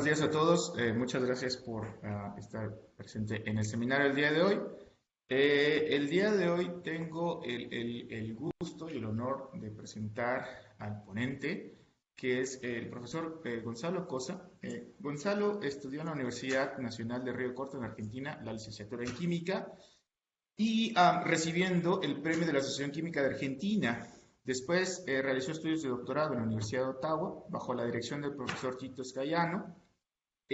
buenos días a todos. Muchas gracias por estar presente en el seminario el día de hoy. El día de hoy tengo el gusto y el honor de presentar al ponente, que es el profesor Gonzalo Cosa. Gonzalo estudió en la Universidad Nacional de Río Corto en Argentina la licenciatura en Química y recibiendo el premio de la Asociación Química de Argentina. Después realizó estudios de doctorado en la Universidad de Ottawa bajo la dirección del profesor Tito Scayano.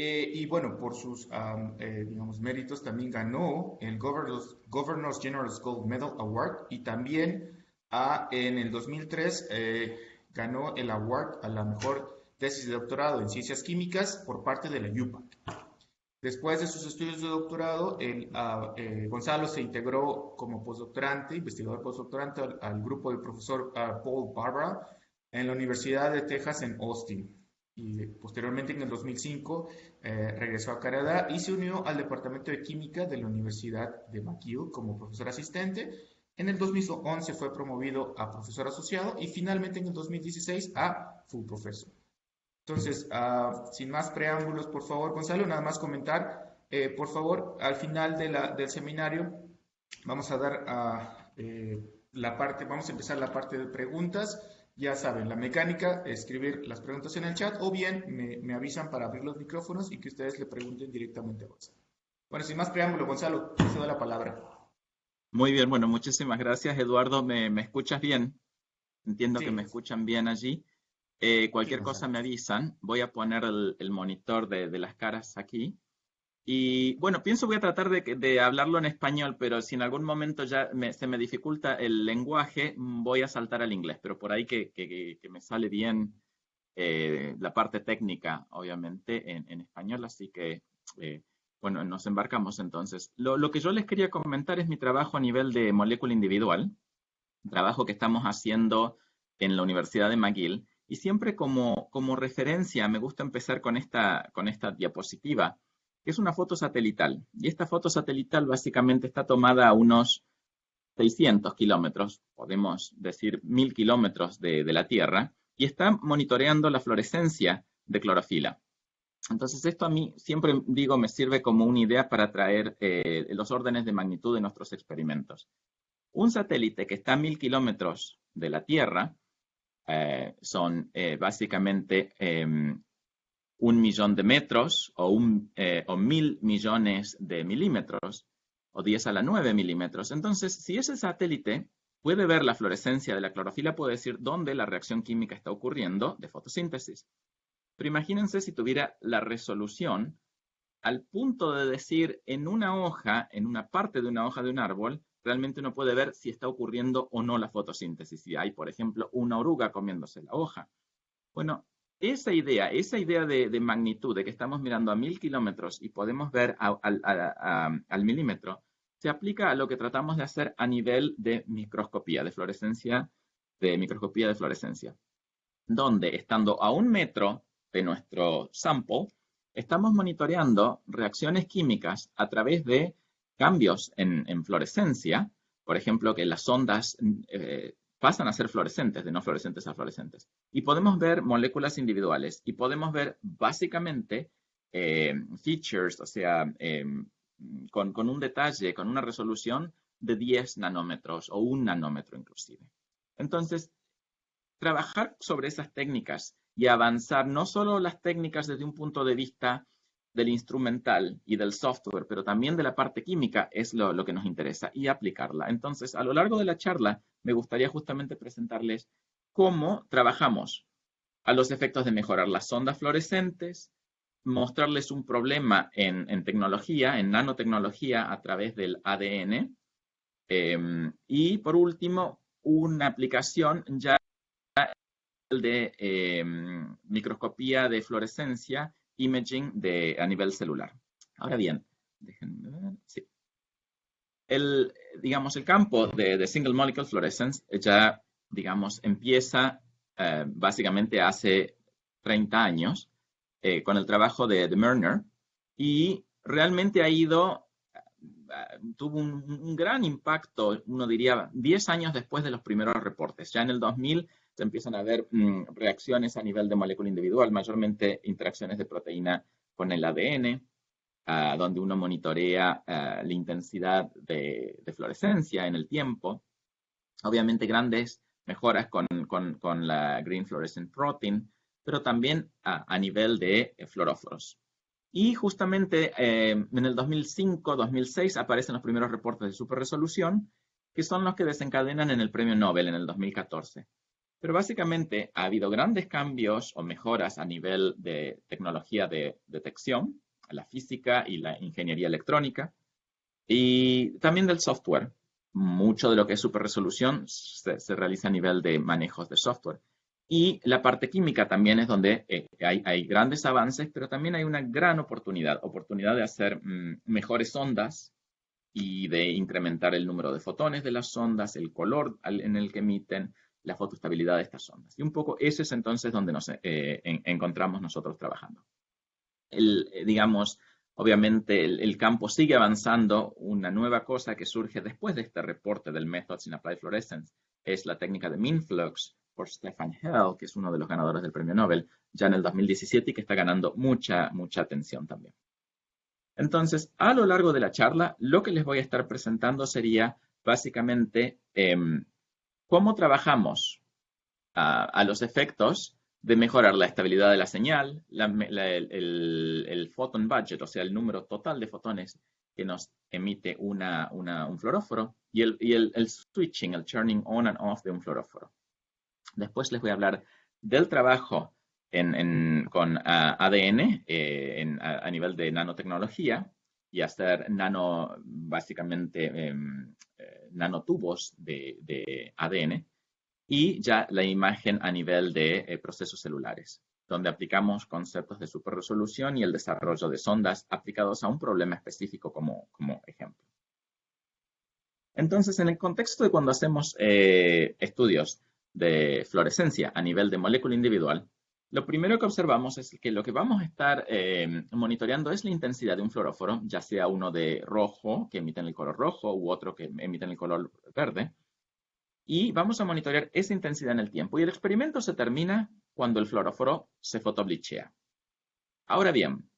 Y bueno, por sus, digamos, méritos también ganó el Governors General's Gold Medal Award y también en el 2003 ganó el award a la mejor tesis de doctorado en ciencias químicas por parte de la UPAC. Después de sus estudios de doctorado, Gonzalo se integró como postdoctorante, investigador postdoctorante al grupo del profesor Paul Barbara en la Universidad de Texas en Austin. Y posteriormente, en el 2005, regresó a Canadá y se unió al Departamento de Química de la Universidad de McGill como profesor asistente. En el 2011 fue promovido a profesor asociado y finalmente en el 2016 a full professor. Entonces, sin más preámbulos, por favor, Gonzalo, nada más comentar, por favor, al final del seminario vamos a dar vamos a empezar la parte de preguntas. Ya saben, la mecánica, escribir las preguntas en el chat o bien me avisan para abrir los micrófonos y que ustedes le pregunten directamente a Gonzalo. Bueno, sin más preámbulo, Gonzalo, te cedo la palabra. Muy bien, bueno, muchísimas gracias, Eduardo. ¿Me escuchas bien? Entiendo que Sí, me escuchan bien allí. sí, Cualquier cosa Gonzalo. me avisan. Voy a poner el monitor de las caras aquí. Y bueno, voy a tratar de hablarlo en español, pero si en algún momento ya se me dificulta el lenguaje, voy a saltar al inglés, pero por ahí que me sale bien la parte técnica, obviamente, en español, así que, bueno, nos embarcamos entonces. Lo que yo les quería comentar es mi trabajo a nivel de molécula individual, trabajo que estamos haciendo en la Universidad de McGill, y siempre como referencia me gusta empezar con esta diapositiva, que es una foto satelital. Y esta foto satelital básicamente está tomada a unos 600 kilómetros, podemos decir 1000 kilómetros de la Tierra, y está monitoreando la fluorescencia de clorofila. Entonces esto a mí siempre digo me sirve como una idea para traer los órdenes de magnitud de nuestros experimentos. Un satélite que está a 1000 kilómetros de la Tierra son básicamente 1.000.000 de metros o 1.000 millones de milímetros o 10 a la 9 milímetros. Entonces, si ese satélite puede ver la fluorescencia de la clorofila, puede decir dónde la reacción química está ocurriendo de fotosíntesis. Pero imagínense si tuviera la resolución al punto de decir en una hoja, en una parte de una hoja de un árbol, realmente uno puede ver si está ocurriendo o no la fotosíntesis. Si hay, por ejemplo, una oruga comiéndose la hoja. Bueno, esa idea de magnitud, de que estamos mirando a 1000 kilómetros y podemos ver al milímetro, se aplica a lo que tratamos de hacer a nivel de microscopía, de fluorescencia, de microscopía de fluorescencia, donde estando a 1 metro de nuestro sample, estamos monitoreando reacciones químicas a través de cambios en fluorescencia, por ejemplo, que las ondas pasan a ser fluorescentes, de no fluorescentes a fluorescentes. Y podemos ver moléculas individuales y podemos ver básicamente features, o sea, con un detalle, con una resolución de 10 nanómetros o 1 nanómetro inclusive. Entonces, trabajar sobre esas técnicas y avanzar no solo las técnicas desde un punto de vista del instrumental y del software, pero también de la parte química es lo que nos interesa y aplicarla. Entonces, a lo largo de la charla, me gustaría justamente presentarles cómo trabajamos a los efectos de mejorar las ondas fluorescentes, mostrarles un problema en tecnología, en nanotecnología a través del ADN, y por último, una aplicación ya de microscopía de fluorescencia, imaging a nivel celular. Ahora bien, déjenme ver. Sí. Digamos, el campo de single molecule fluorescence ya, digamos, empieza básicamente hace 30 años con el trabajo de Murnau y realmente tuvo un gran impacto, uno diría, 10 años después de los primeros reportes. Ya en el 2000 se empiezan a ver reacciones a nivel de molécula individual, mayormente interacciones de proteína con el ADN, donde uno monitorea la intensidad de fluorescencia en el tiempo. Obviamente grandes mejoras con la Green Fluorescent Protein, pero también a nivel de fluoróforos. Y justamente en el 2005-2006 aparecen los primeros reportes de superresolución, que son los que desencadenan en el premio Nobel en el 2014. Pero básicamente ha habido grandes cambios o mejoras a nivel de tecnología de detección, la física y la ingeniería electrónica, y también del software. Mucho de lo que es superresolución se realiza a nivel de manejos de software. Y la parte química también es donde hay grandes avances, pero también hay una gran oportunidad de hacer mejores ondas y de incrementar el número de fotones de las ondas, el color en el que emiten, la fotoestabilidad de estas ondas. Y un poco eso es entonces donde nos encontramos nosotros trabajando. Digamos, obviamente el campo sigue avanzando. Una nueva cosa que surge después de este reporte del Methods in Applied Fluorescence es la técnica de MinFlux por Stefan Hell, que es uno de los ganadores del premio Nobel ya en el 2017 y que está ganando mucha atención también. Entonces, a lo largo de la charla, lo que les voy a estar presentando sería básicamente cómo trabajamos a los efectos de mejorar la estabilidad de la señal, el photon budget, o sea, el número total de fotones que nos emite un fluoróforo, y el switching, el turning on and off de un fluoróforo. Después les voy a hablar del trabajo con ADN a nivel de nanotecnología y hacer básicamente nanotubos de ADN. Y ya la imagen a nivel de procesos celulares, donde aplicamos conceptos de superresolución y el desarrollo de sondas aplicados a un problema específico como ejemplo. Entonces, en el contexto de cuando hacemos estudios de fluorescencia a nivel de molécula individual, lo primero que observamos es que lo que vamos a estar monitoreando es la intensidad de un fluoróforo, ya sea uno de rojo, que emite el color rojo, u otro que emite el color verde. Y vamos a monitorear esa intensidad en el tiempo. Y el experimento se termina cuando el fluoróforo se fotoblichea. Ahora bien,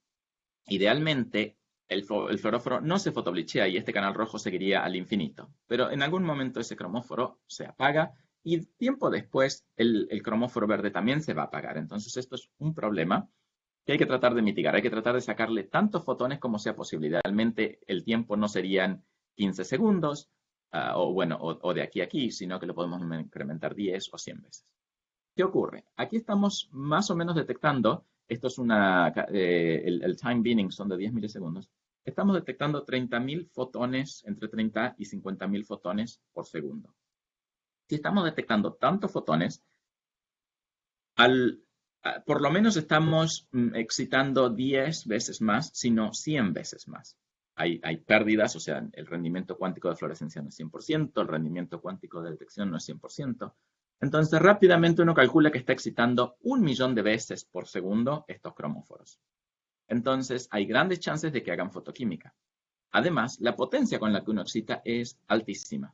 idealmente el fluoróforo no se fotoblichea y este canal rojo seguiría al infinito. Pero en algún momento ese cromóforo se apaga y tiempo después el cromóforo verde también se va a apagar. Entonces esto es un problema que hay que tratar de mitigar. Hay que tratar de sacarle tantos fotones como sea posible. Idealmente el tiempo no serían 15 segundos, o de aquí a aquí, sino que lo podemos incrementar 10 o 100 veces. ¿Qué ocurre? Aquí estamos más o menos detectando, esto es el time binning son de 10 milisegundos, estamos detectando 30.000 fotones, entre 30 y 50.000 fotones por segundo. Si estamos detectando tantos fotones, por lo menos estamos excitando 10 veces más, sino 100 veces más. Hay pérdidas, o sea, el rendimiento cuántico de fluorescencia no es 100%, el rendimiento cuántico de detección no es 100%. Entonces, rápidamente uno calcula que está excitando 1.000.000 de veces por segundo estos cromóforos. Entonces, hay grandes chances de que hagan fotoquímica. Además, la potencia con la que uno excita es altísima.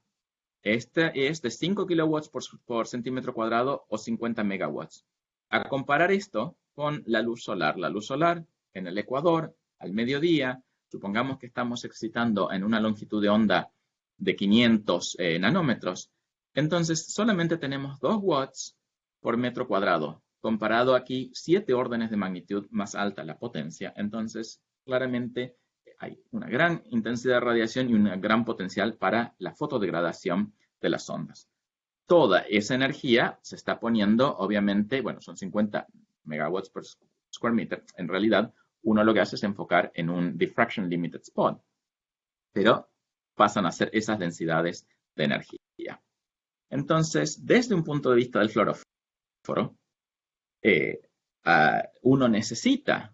Esta es de 5 kilowatts por centímetro cuadrado o 50 megawatts. A comparar esto con la luz solar. La luz solar en el Ecuador, al mediodía, supongamos que estamos excitando en una longitud de onda de 500 nanómetros, entonces solamente tenemos 2 watts por metro cuadrado. Comparado aquí, 7 órdenes de magnitud más alta la potencia. Entonces, claramente hay una gran intensidad de radiación y un gran potencial para la fotodegradación de las ondas. Toda esa energía se está poniendo, obviamente, bueno, son 50 megawatts per square meter. En realidad, uno lo que hace es enfocar en un diffraction limited spot, pero pasan a ser esas densidades de energía. Entonces, desde un punto de vista del fluoróforo, uno necesita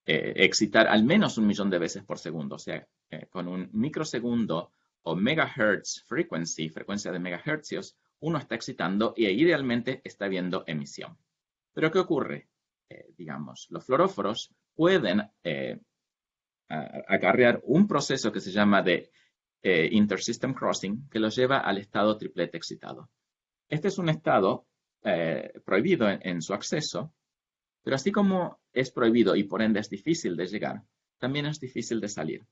excitar al menos 1.000.000 de veces por segundo, o sea, con un microsegundo o megahertz frecuencia de megahercios, uno está excitando y idealmente está viendo emisión. Pero ¿qué ocurre? Digamos, los fluoróforos pueden acarrear un proceso que se llama de intersystem crossing, que los lleva al estado triplete excitado. Este es un estado prohibido en su acceso, pero así como es prohibido y por ende es difícil de llegar, también es difícil de salir.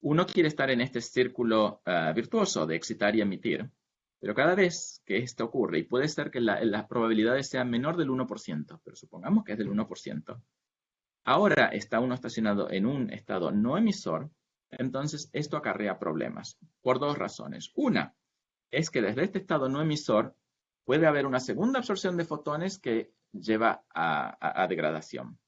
Uno quiere estar en este círculo virtuoso de excitar y emitir, pero cada vez que esto ocurre, y puede ser que las probabilidades sean menor del 1%, pero supongamos que es del 1%, ahora está uno estacionado en un estado no emisor, entonces esto acarrea problemas por dos razones. Una es que desde este estado no emisor puede haber una segunda absorción de fotones que lleva a degradación.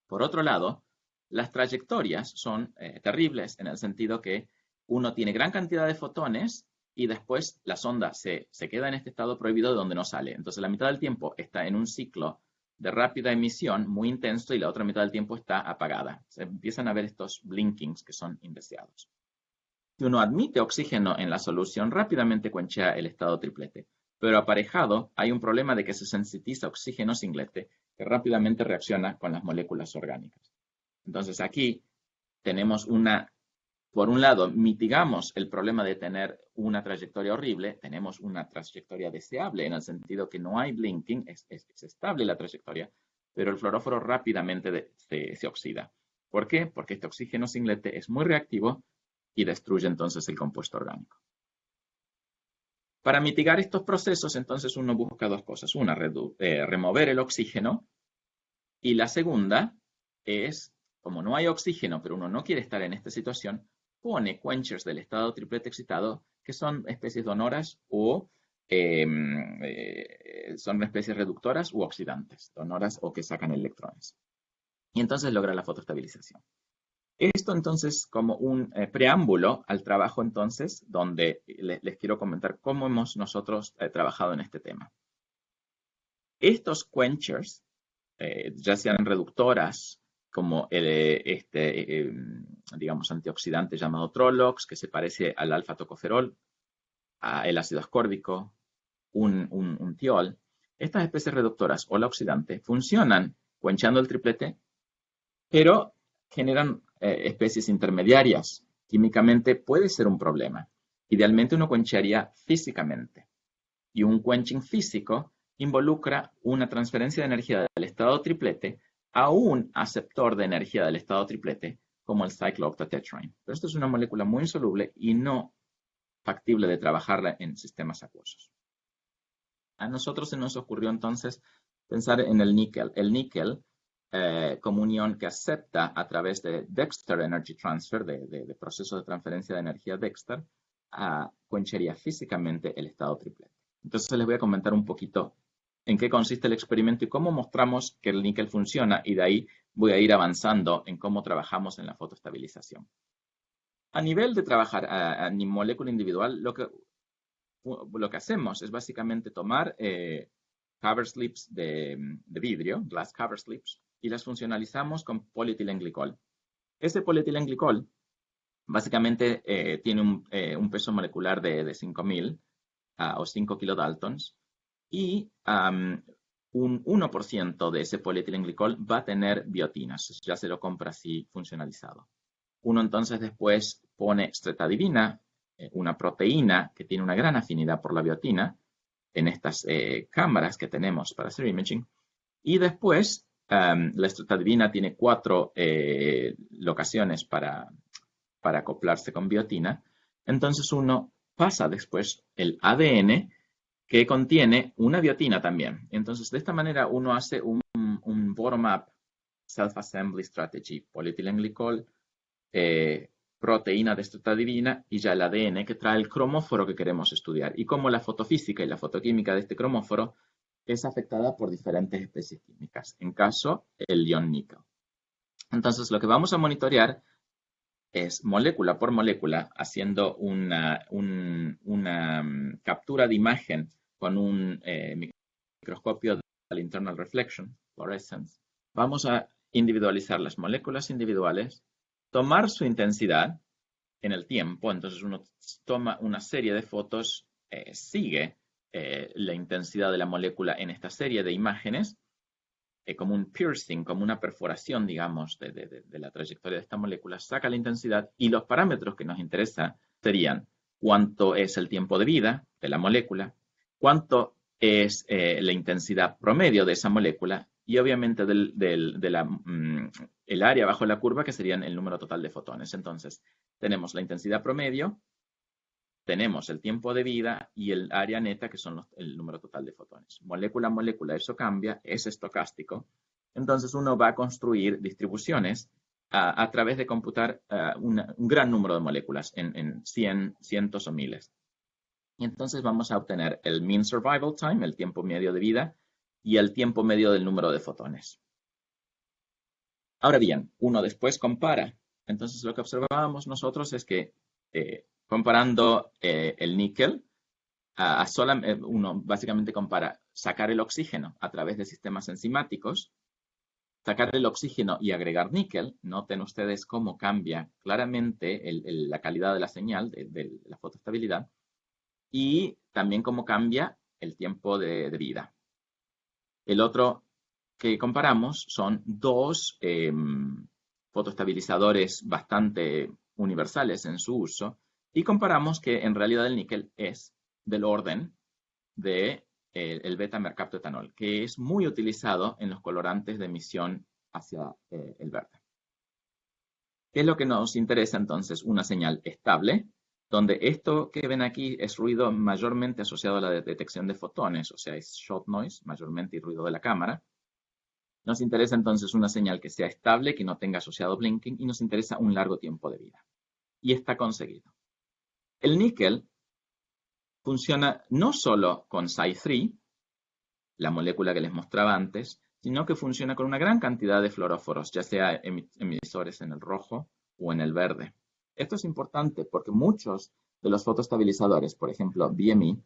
Por otro lado, las trayectorias son terribles en el sentido que uno tiene gran cantidad de fotones y después la sonda se queda en este estado prohibido de donde no sale. Entonces la mitad del tiempo está en un ciclo de rápida emisión muy intenso y la otra mitad del tiempo está apagada. Se empiezan a ver estos blinkings que son indeseados. Si uno admite oxígeno en la solución, rápidamente quenchea el estado triplete. Pero aparejado hay un problema de que se sensitiza oxígeno singlete que rápidamente reacciona con las moléculas orgánicas. Entonces aquí tenemos por un lado, mitigamos el problema de tener una trayectoria horrible, tenemos una trayectoria deseable en el sentido que no hay blinking, es estable la trayectoria, pero el fluoróforo rápidamente se oxida. ¿Por qué? Porque este oxígeno singlete es muy reactivo y destruye entonces el compuesto orgánico. Para mitigar estos procesos, entonces uno busca dos cosas. Una, remover el oxígeno, y la segunda es, como no hay oxígeno, pero uno no quiere estar en esta situación, pone quenchers del estado triplete excitado, que son especies donoras o son especies reductoras u oxidantes, donoras o que sacan electrones. Y entonces logra la fotoestabilización. Esto entonces como un preámbulo al trabajo entonces, donde les quiero comentar cómo hemos nosotros trabajado en este tema. Estos quenchers, ya sean reductoras, como digamos, antioxidante llamado Trolox, que se parece al alfa-tocoferol, el ácido ascórbico, un tiol. Estas especies reductoras o la oxidante funcionan quenchando el triplete, pero generan especies intermediarias. Químicamente puede ser un problema. Idealmente uno quencharía físicamente. Y un quenching físico involucra una transferencia de energía del estado triplete a un aceptor de energía del estado triplete, como el cyclooctatetraene. Pero esto es una molécula muy insoluble y no factible de trabajarla en sistemas acuosos. A nosotros se nos ocurrió entonces pensar en el níquel. El níquel, como unión que acepta a través de Dexter Energy Transfer, de proceso de transferencia de energía Dexter, quencharía físicamente el estado triplete. Entonces les voy a comentar un poquito en qué consiste el experimento y cómo mostramos que el níquel funciona, y de ahí voy a ir avanzando en cómo trabajamos en la fotoestabilización. A nivel de trabajar a molécula individual, lo que hacemos es básicamente tomar cover slips de vidrio, glass cover slips, y las funcionalizamos con polietilenglicol. Ese polietilenglicol básicamente tiene un peso molecular de 5.000 o 5 kilodaltons, y un 1% de ese polietilenglicol va a tener biotinas, ya se lo compra así funcionalizado. Uno entonces después pone stretadivina, una proteína que tiene una gran afinidad por la biotina, en estas cámaras que tenemos para hacer imaging, y después la stretadivina tiene 4 locaciones para acoplarse con biotina. Entonces uno pasa después el ADN que contiene una biotina también. Entonces de esta manera uno hace un bottom-up self-assembly strategy, polietilenglicol, proteína de stretadivina y ya el ADN que trae el cromóforo que queremos estudiar, y cómo la fotofísica y la fotoquímica de este cromóforo es afectada por diferentes especies químicas, en caso el ion níquel. Entonces lo que vamos a monitorear es molécula por molécula, haciendo una captura de imagen con un microscopio de internal reflection, fluorescence. Vamos a individualizar las moléculas individuales, tomar su intensidad en el tiempo. Entonces uno toma una serie de fotos, sigue la intensidad de la molécula en esta serie de imágenes, como un piercing, como una perforación, digamos, de la trayectoria de esta molécula, saca la intensidad, y los parámetros que nos interesan serían cuánto es el tiempo de vida de la molécula, cuánto es la intensidad promedio de esa molécula y obviamente el área bajo la curva, que serían el número total de fotones. Entonces, tenemos la intensidad promedio, tenemos el tiempo de vida y el área neta, que son el número total de fotones. Molécula a molécula, eso cambia, es estocástico. Entonces, uno va a construir distribuciones a través de computar un gran número de moléculas en cientos o miles. Y entonces vamos a obtener el mean survival time, el tiempo medio de vida, y el tiempo medio del número de fotones. Ahora bien, uno después compara. Entonces lo que observábamos nosotros es que comparando el níquel, uno básicamente compara sacar el oxígeno a través de sistemas enzimáticos, sacar el oxígeno y agregar níquel. Noten ustedes cómo cambia claramente la calidad de la señal, de la fotoestabilidad, y también cómo cambia el tiempo de vida. El otro que comparamos son dos fotoestabilizadores bastante universales en su uso, y comparamos que en realidad el níquel es del orden de el beta-mercaptoetanol, que es muy utilizado en los colorantes de emisión hacia el verde. ¿Qué es lo que nos interesa entonces? Una señal estable, donde esto que ven aquí es ruido mayormente asociado a la detección de fotones, o sea, es shot noise, mayormente, y ruido de la cámara. Nos interesa entonces una señal que sea estable, que no tenga asociado blinking, y nos interesa un largo tiempo de vida. Y está conseguido. El níquel funciona no solo con Cy3, la molécula que les mostraba antes, sino que funciona con una gran cantidad de fluoróforos, ya sea emisores en el rojo o en el verde. Esto es importante porque muchos de los fotoestabilizadores, por ejemplo, BME,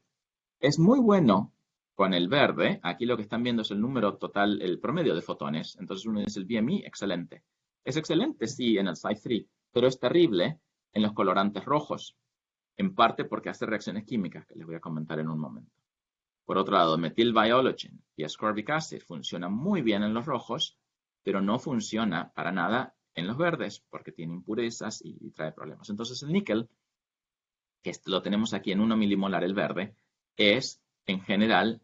es muy bueno con el verde. Aquí lo que están viendo es el número total, el promedio de fotones. Entonces uno dice el BME, excelente. Es excelente, sí, en el Cy3, pero es terrible en los colorantes rojos, en parte porque hace reacciones químicas, que les voy a comentar en un momento. Por otro lado, metilbiologen y ascorbic acid funcionan muy bien en los rojos, pero no funciona para nada en los verdes, porque tiene impurezas y trae problemas. Entonces el níquel, que lo tenemos aquí en 1 milimolar el verde, es en general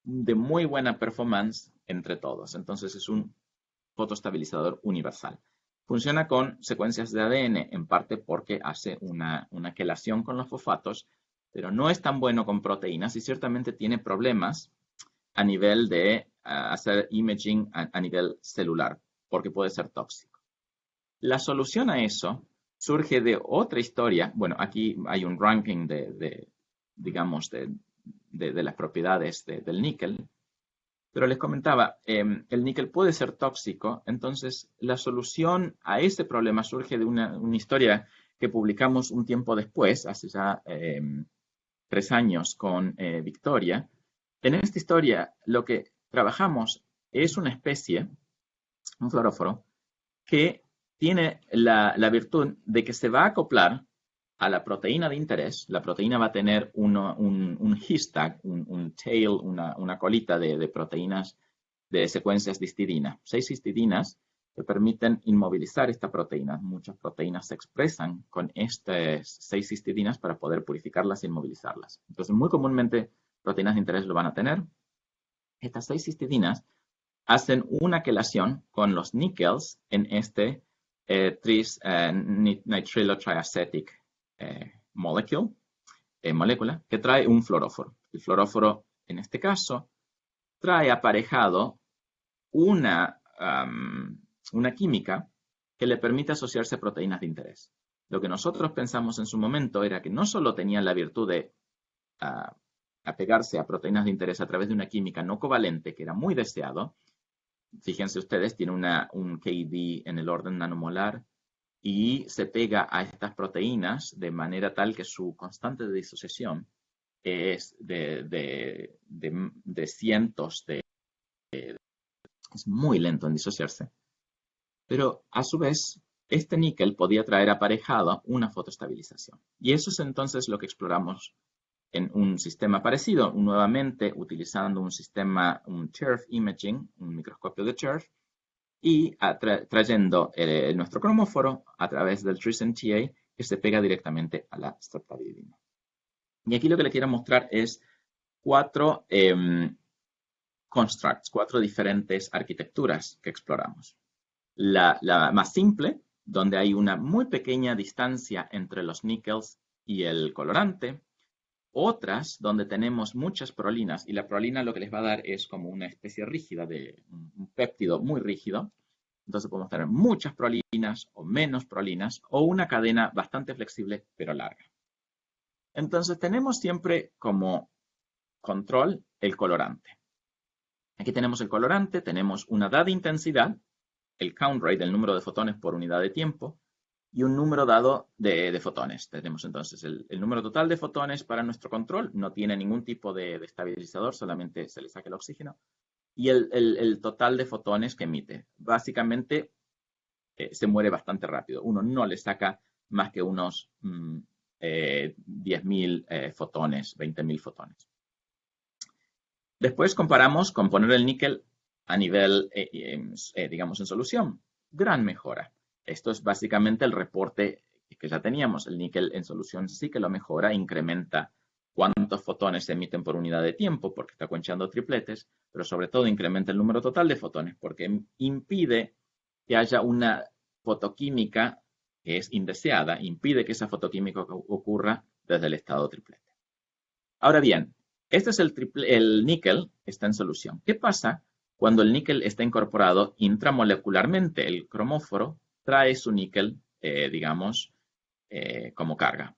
de muy buena performance entre todos. Entonces es un fotoestabilizador universal. Funciona con secuencias de ADN, en parte porque hace una quelación con los fosfatos, pero no es tan bueno con proteínas y ciertamente tiene problemas a nivel de hacer imaging a nivel celular, porque puede ser tóxico. La solución a eso surge de otra historia. Bueno, aquí hay un ranking digamos, de las propiedades del níquel. Pero les comentaba, el níquel puede ser tóxico, entonces la solución a ese problema surge de una historia que publicamos un tiempo después, hace ya 3 años con Victoria. En esta historia lo que trabajamos es una especie, un fluoróforo, que tiene la virtud de que se va a acoplar a la proteína de interés. La proteína va a tener un histag, un tail, una colita de proteínas de secuencias de histidina. 6 histidinas que permiten inmovilizar esta proteína. Muchas proteínas se expresan con estas 6 histidinas para poder purificarlas e inmovilizarlas. Entonces, muy comúnmente proteínas de interés lo van a tener. Estas 6 histidinas hacen una quelación con los níquels en este nitrilotriacetic molécula que trae un fluoróforo. El fluoróforo, en este caso, trae aparejado una química que le permite asociarse a proteínas de interés. Lo que nosotros pensamos en su momento era que no solo tenía la virtud de apegarse a proteínas de interés a través de una química no covalente, que era muy deseado. Fíjense ustedes, tiene un KD en el orden nanomolar y se pega a estas proteínas de manera tal que su constante de disociación es de cientos es muy lento en disociarse. Pero a su vez, este níquel podía traer aparejado una fotoestabilización. Y eso es entonces lo que exploramos en un sistema parecido, nuevamente utilizando un sistema, un TIRF imaging, un microscopio de TIRF, y trayendo nuestro cromóforo a través del TRISM-TA que se pega directamente a la streptavidina. Y aquí lo que les quiero mostrar es 4 constructs, 4 diferentes arquitecturas que exploramos. La más simple, donde hay una muy pequeña distancia entre los níqueles y el colorante. Otras donde tenemos muchas prolinas, y la prolina lo que les va a dar es como una especie rígida de un péptido muy rígido. Entonces podemos tener muchas prolinas o menos prolinas, o una cadena bastante flexible pero larga. Entonces tenemos siempre como control el colorante. Aquí tenemos el colorante, tenemos una dada intensidad, el count rate, el número de fotones por unidad de tiempo, y un número dado de fotones. Tenemos entonces el número total de fotones para nuestro control, no tiene ningún tipo de estabilizador, solamente se le saca el oxígeno, y el total de fotones que emite. Básicamente se muere bastante rápido. Uno no le saca más que unos 10.000 fotones, 20.000 fotones. Después comparamos con poner el níquel a nivel, digamos, en solución. Gran mejora. Esto es básicamente el reporte que ya teníamos. El níquel en solución sí que lo mejora, incrementa cuántos fotones se emiten por unidad de tiempo, porque está quenchando tripletes, pero sobre todo incrementa el número total de fotones, porque impide que haya una fotoquímica que es indeseada, impide que esa fotoquímica ocurra desde el estado triplete. Ahora bien, este es el níquel, está en solución. ¿Qué pasa cuando el níquel está incorporado intramolecularmente? El cromóforo trae su níquel, digamos, como carga.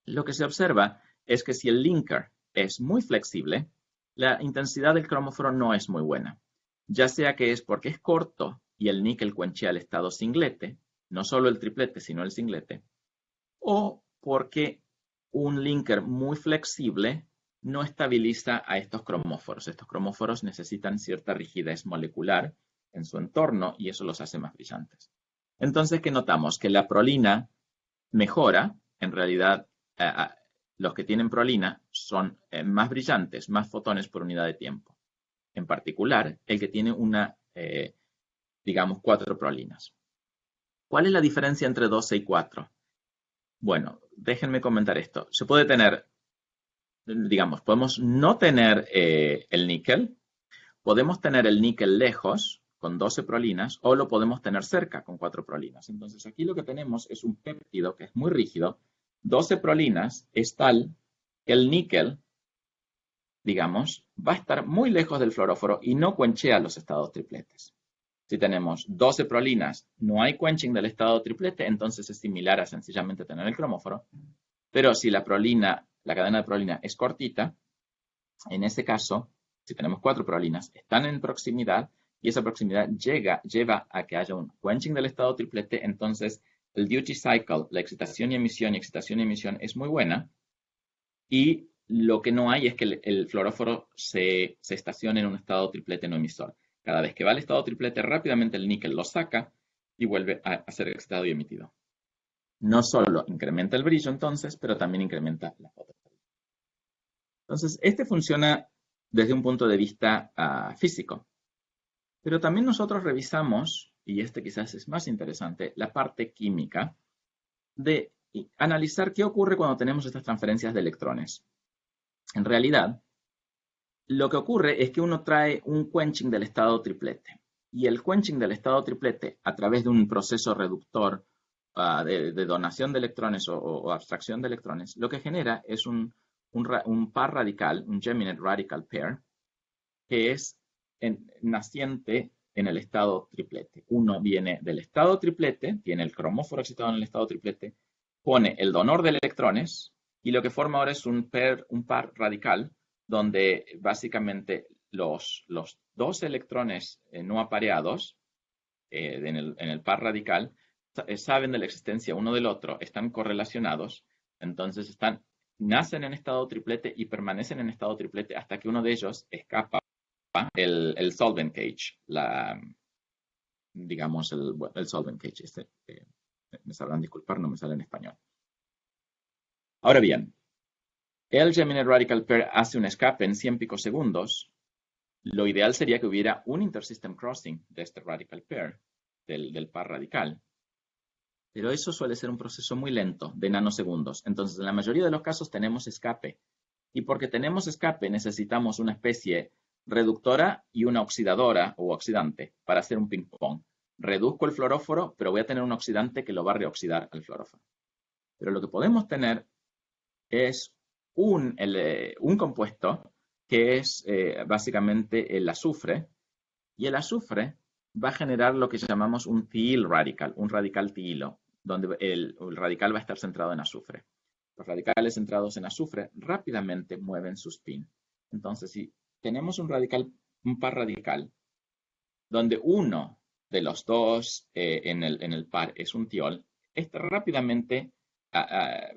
Lo que se observa es que si el linker es muy flexible, la intensidad del cromóforo no es muy buena. Ya sea que es porque es corto y el níquel quenchea el estado singlete, no solo el triplete, sino el singlete, o porque un linker muy flexible no estabiliza a estos cromóforos. Estos cromóforos necesitan cierta rigidez molecular en su entorno y eso los hace más brillantes. Entonces, ¿qué notamos? Que la prolina mejora. En realidad, los que tienen prolina son más brillantes, más fotones por unidad de tiempo. En particular, el que tiene digamos, 4 prolinas. ¿Cuál es la diferencia entre 12 y 4? Bueno, déjenme comentar esto. Se puede tener, digamos, podemos no tener el níquel, podemos tener el níquel lejos, con 12 prolinas, o lo podemos tener cerca, con 4 prolinas. Entonces, aquí lo que tenemos es un péptido que es muy rígido. 12 prolinas es tal que el níquel, digamos, va a estar muy lejos del fluoróforo y no quenchea los estados tripletes. Si tenemos 12 prolinas, no hay quenching del estado triplete, entonces es similar a sencillamente tener el cromóforo. Pero si la cadena de prolina es cortita, en ese caso, si tenemos 4 prolinas, están en proximidad y esa proximidad lleva a que haya un quenching del estado triplete, entonces el duty cycle, la excitación y emisión es muy buena, y lo que no hay es que el fluoróforo se estacione en un estado triplete no emisor. Cada vez que va al estado triplete, rápidamente el níquel lo saca y vuelve a ser excitado y emitido. No solo incrementa el brillo entonces, pero también incrementa la fotoactividad. Entonces, este funciona desde un punto de vista físico. Pero también nosotros revisamos, y este quizás es más interesante, la parte química de analizar qué ocurre cuando tenemos estas transferencias de electrones. En realidad, lo que ocurre es que uno trae un quenching del estado triplete. Y el quenching del estado triplete, a través de un proceso reductor de donación de electrones o abstracción de electrones, lo que genera es un par radical, un geminate radical pair, que es naciente en el estado triplete. Uno viene del estado triplete, tiene el cromóforo excitado en el estado triplete, pone el donor de electrones y lo que forma ahora es un par radical donde básicamente los 2 electrones no apareados en el par radical saben de la existencia uno del otro, están correlacionados, entonces nacen en estado triplete y permanecen en estado triplete hasta que uno de ellos escapa el solvent cage, digamos el solvent cage. Me sabrán disculpar, no me sale en español. Ahora bien, el geminate radical pair hace un escape en 100 picosegundos. Lo ideal sería que hubiera un intersystem crossing de este radical pair, del par radical. Pero eso suele ser un proceso muy lento, de nanosegundos. Entonces, en la mayoría de los casos tenemos escape. Y porque tenemos escape, necesitamos una especie reductora y una oxidadora o oxidante para hacer un ping-pong. Reduzco el fluoróforo, pero voy a tener un oxidante que lo va a reoxidar al fluoróforo. Pero lo que podemos tener es un compuesto que es básicamente el azufre, y el azufre va a generar lo que llamamos un thiol radical, un radical thiilo, donde el radical va a estar centrado en azufre. Los radicales centrados en azufre rápidamente mueven su spin. Entonces, si tenemos un par radical, donde uno de los dos en el par es un thiol, este rápidamente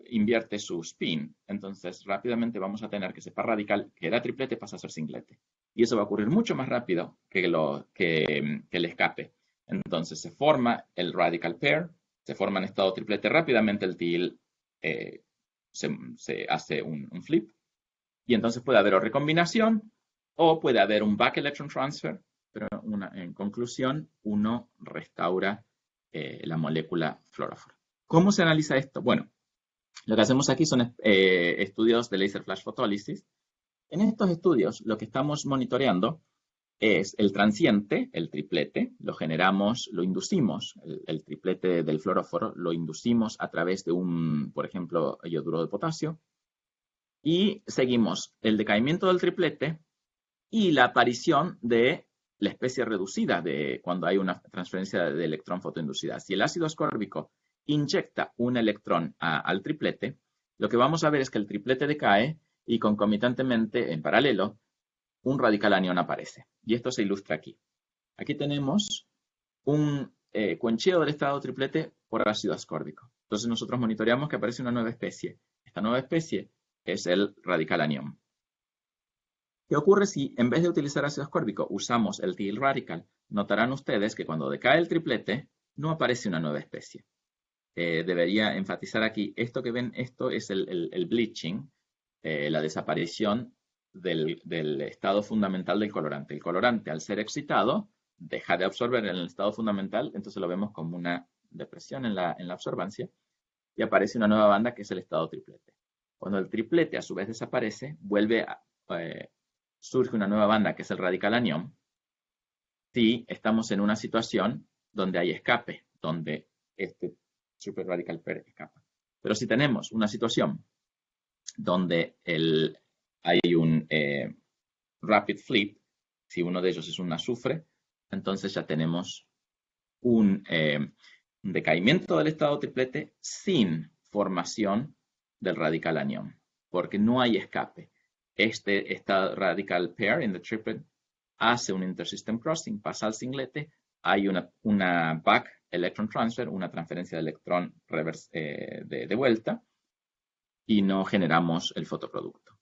invierte su spin. Entonces, rápidamente vamos a tener que ese par radical, que era triplete, pasa a ser singlete. Y eso va a ocurrir mucho más rápido que el escape. Entonces, se forma el radical pair, se forma en estado triplete rápidamente, el thiol se hace un flip. Y entonces puede haber o recombinación o puede haber un back electron transfer, pero en conclusión, uno restaura la molécula fluoróforo. ¿Cómo se analiza esto? Bueno, lo que hacemos aquí son estudios de laser flash fotólisis. En estos estudios, lo que estamos monitoreando es el transiente, el triplete, lo generamos, lo inducimos, el triplete del fluoróforo, lo inducimos a través de por ejemplo, yoduro de potasio, y seguimos el decaimiento del triplete y la aparición de la especie reducida de cuando hay una transferencia de electrón fotoinducida. Si el ácido ascórbico inyecta un electrón al triplete, lo que vamos a ver es que el triplete decae y concomitantemente, en paralelo, un radical anión aparece. Y esto se ilustra aquí. Aquí tenemos un cuencheo del estado triplete por ácido ascórbico. Entonces nosotros monitoreamos que aparece una nueva especie. Esta nueva especie es el radical anión. ¿Qué ocurre si en vez de utilizar ácido ascórbico usamos el thiol radical? Notarán ustedes que cuando decae el triplete no aparece una nueva especie. Debería enfatizar aquí, esto que ven, esto es el bleaching, la desaparición del estado fundamental del colorante. El colorante, al ser excitado, deja de absorber en el estado fundamental, entonces lo vemos como una depresión en la absorbancia, y aparece una nueva banda que es el estado triplete. Cuando el triplete a su vez desaparece, surge una nueva banda que es el radical anión, si estamos en una situación donde hay escape, donde este super radical pair escapa. Pero si tenemos una situación donde hay un rapid flip, si uno de ellos es un azufre, entonces ya tenemos un decaimiento del estado triplete sin formación del radical anión, porque no hay escape. Esta radical pair in the triplet hace un intersystem crossing, pasa al singlete, hay una back electron transfer, una transferencia de electrón de vuelta, y no generamos el fotoproducto.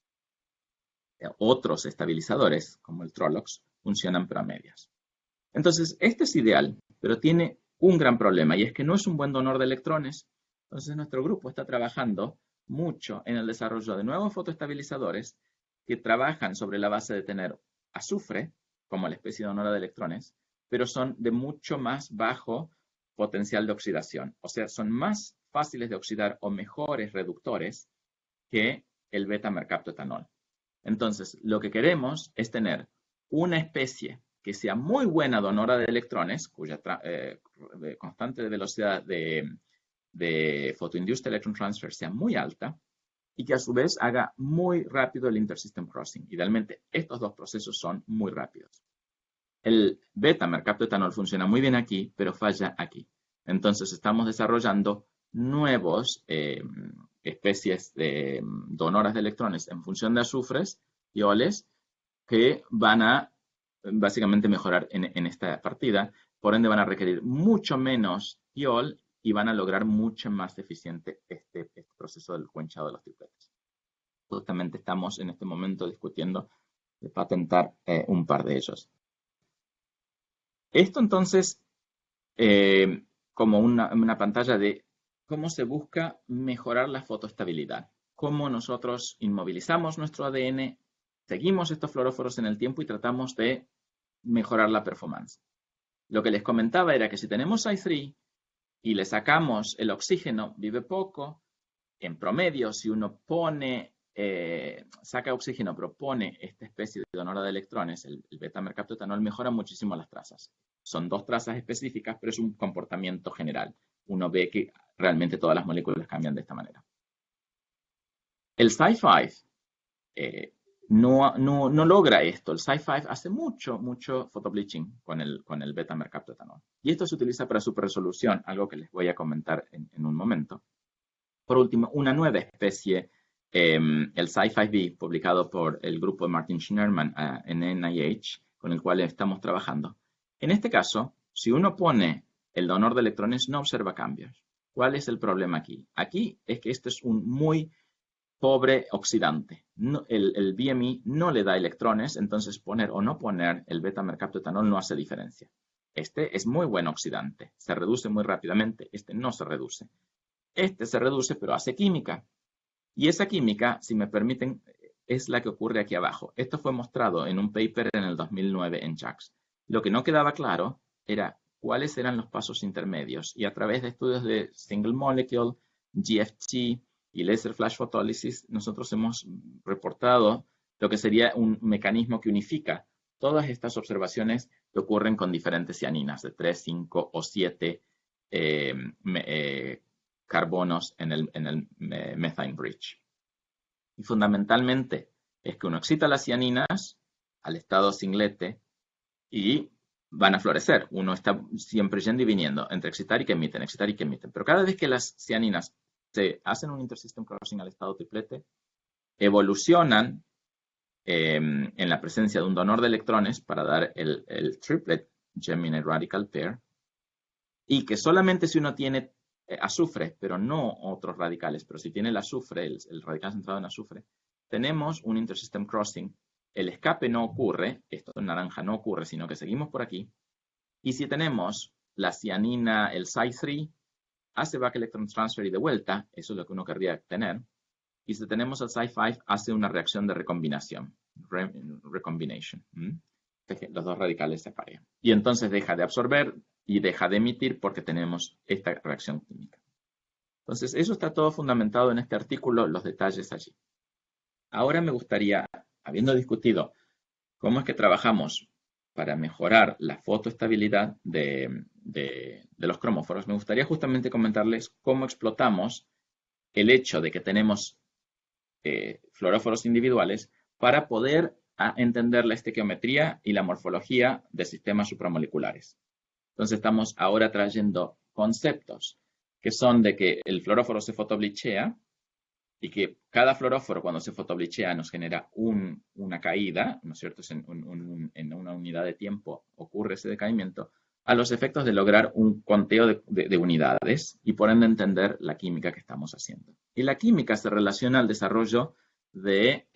Otros estabilizadores, como el Trolox, funcionan pero a medias. Entonces, este es ideal, pero tiene un gran problema, y es que no es un buen donor de electrones. Entonces, nuestro grupo está trabajando mucho en el desarrollo de nuevos fotoestabilizadores que trabajan sobre la base de tener azufre, como la especie donora de electrones, pero son de mucho más bajo potencial de oxidación. O sea, son más fáciles de oxidar o mejores reductores que el beta-mercaptoetanol. Entonces, lo que queremos es tener una especie que sea muy buena donora de electrones, cuya constante de velocidad de photoinduced electron transfer sea muy alta, y que a su vez haga muy rápido el intersystem crossing. Idealmente, estos dos procesos son muy rápidos. El beta-mercaptoetanol funciona muy bien aquí, pero falla aquí. Entonces, estamos desarrollando nuevos especies de donoras de electrones en función de azufres y oles que van a básicamente mejorar en esta partida. Por ende, van a requerir mucho menos thiol y van a lograr mucho más eficiente este proceso del cuenchado de los tripletes. Justamente estamos en este momento discutiendo de patentar un par de ellos. Esto entonces, como una pantalla de cómo se busca mejorar la fotoestabilidad, cómo nosotros inmovilizamos nuestro ADN, seguimos estos fluoróforos en el tiempo y tratamos de mejorar la performance. Lo que les comentaba era que si tenemos I3 y le sacamos el oxígeno, vive poco. En promedio, si uno pone saca oxígeno, pero pone esta especie de donora de electrones, el beta-mercaptoetanol, mejora muchísimo las trazas. Son 2 trazas específicas, pero es un comportamiento general. Uno ve que realmente todas las moléculas cambian de esta manera. El Cy5 no logra esto. El Cy5 hace mucho photobleaching con el beta-mercaptoetanol. Y esto se utiliza para superresolución, algo que les voy a comentar en un momento. Por último, una nueva especie, el Cy5b, publicado por el grupo de Martin Schneerman en NIH, con el cual estamos trabajando. En este caso, si uno pone el donor de electrones, no observa cambios. ¿Cuál es el problema aquí? Aquí es que este es un muy pobre oxidante. No, el BME no le da electrones, entonces poner o no poner el beta-mercaptoetanol no hace diferencia. Este es muy buen oxidante, se reduce muy rápidamente, este no se reduce. Este se reduce, pero hace química. Y esa química, si me permiten, es la que ocurre aquí abajo. Esto fue mostrado en un paper en el 2009 en JACS. Lo que no quedaba claro era cuáles eran los pasos intermedios. Y a través de estudios de single molecule, GFT y laser flash photolysis, nosotros hemos reportado lo que sería un mecanismo que unifica todas estas observaciones que ocurren con diferentes cianinas de 3, 5 o 7 carbonos en el methane bridge. Y fundamentalmente es que uno excita las cianinas al estado singlete y van a florecer. Uno está siempre yendo y viniendo entre excitar y que emiten, excitar y que emiten. Pero cada vez que las cianinas se hacen un intersystem crossing al estado triplete, evolucionan en la presencia de un donor de electrones para dar el triplet geminate radical pair, y que solamente si uno tiene azufre, pero no otros radicales, pero si tiene el azufre, el radical centrado en azufre, tenemos un intersystem crossing. El escape no ocurre, esto en naranja no ocurre, sino que seguimos por aquí. Y si tenemos la cianina, el Cy3, hace back electron transfer y de vuelta, eso es lo que uno querría tener. Y si tenemos el Cy5, hace una reacción de recombinación, recombination. Los 2 radicales se parean. Y entonces deja de absorber y deja de emitir porque tenemos esta reacción química. Entonces, eso está todo fundamentado en este artículo, los detalles allí. Ahora me gustaría, habiendo discutido cómo es que trabajamos para mejorar la fotoestabilidad de los cromóforos, me gustaría justamente comentarles cómo explotamos el hecho de que tenemos fluoróforos individuales para poder entender la estequiometría y la morfología de sistemas supramoleculares. Entonces estamos ahora trayendo conceptos que son de que el fluoróforo se fotoblichea y que cada fluoróforo cuando se fotoblichea nos genera una caída, ¿no es cierto? En una unidad de tiempo ocurre ese decaimiento, a los efectos de lograr un conteo de unidades y por ende entender la química que estamos haciendo. Y la química se relaciona al desarrollo de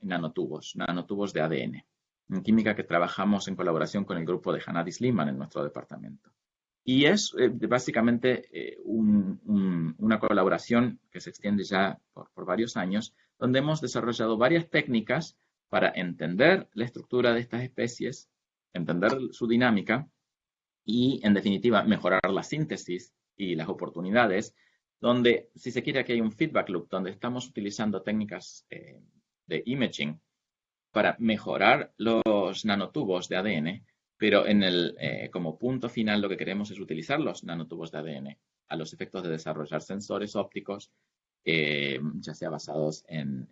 nanotubos de ADN. En química que trabajamos en colaboración con el grupo de Hannah Disliman en nuestro departamento. Y es básicamente una colaboración que se extiende ya por varios años, donde hemos desarrollado varias técnicas para entender la estructura de estas especies, entender su dinámica y, en definitiva, mejorar la síntesis y las oportunidades, donde, si se quiere, aquí hay un feedback loop, donde estamos utilizando técnicas de imaging para mejorar los nanotubos de ADN, pero como punto final lo que queremos es utilizar los nanotubos de ADN a los efectos de desarrollar sensores ópticos, ya sea basados en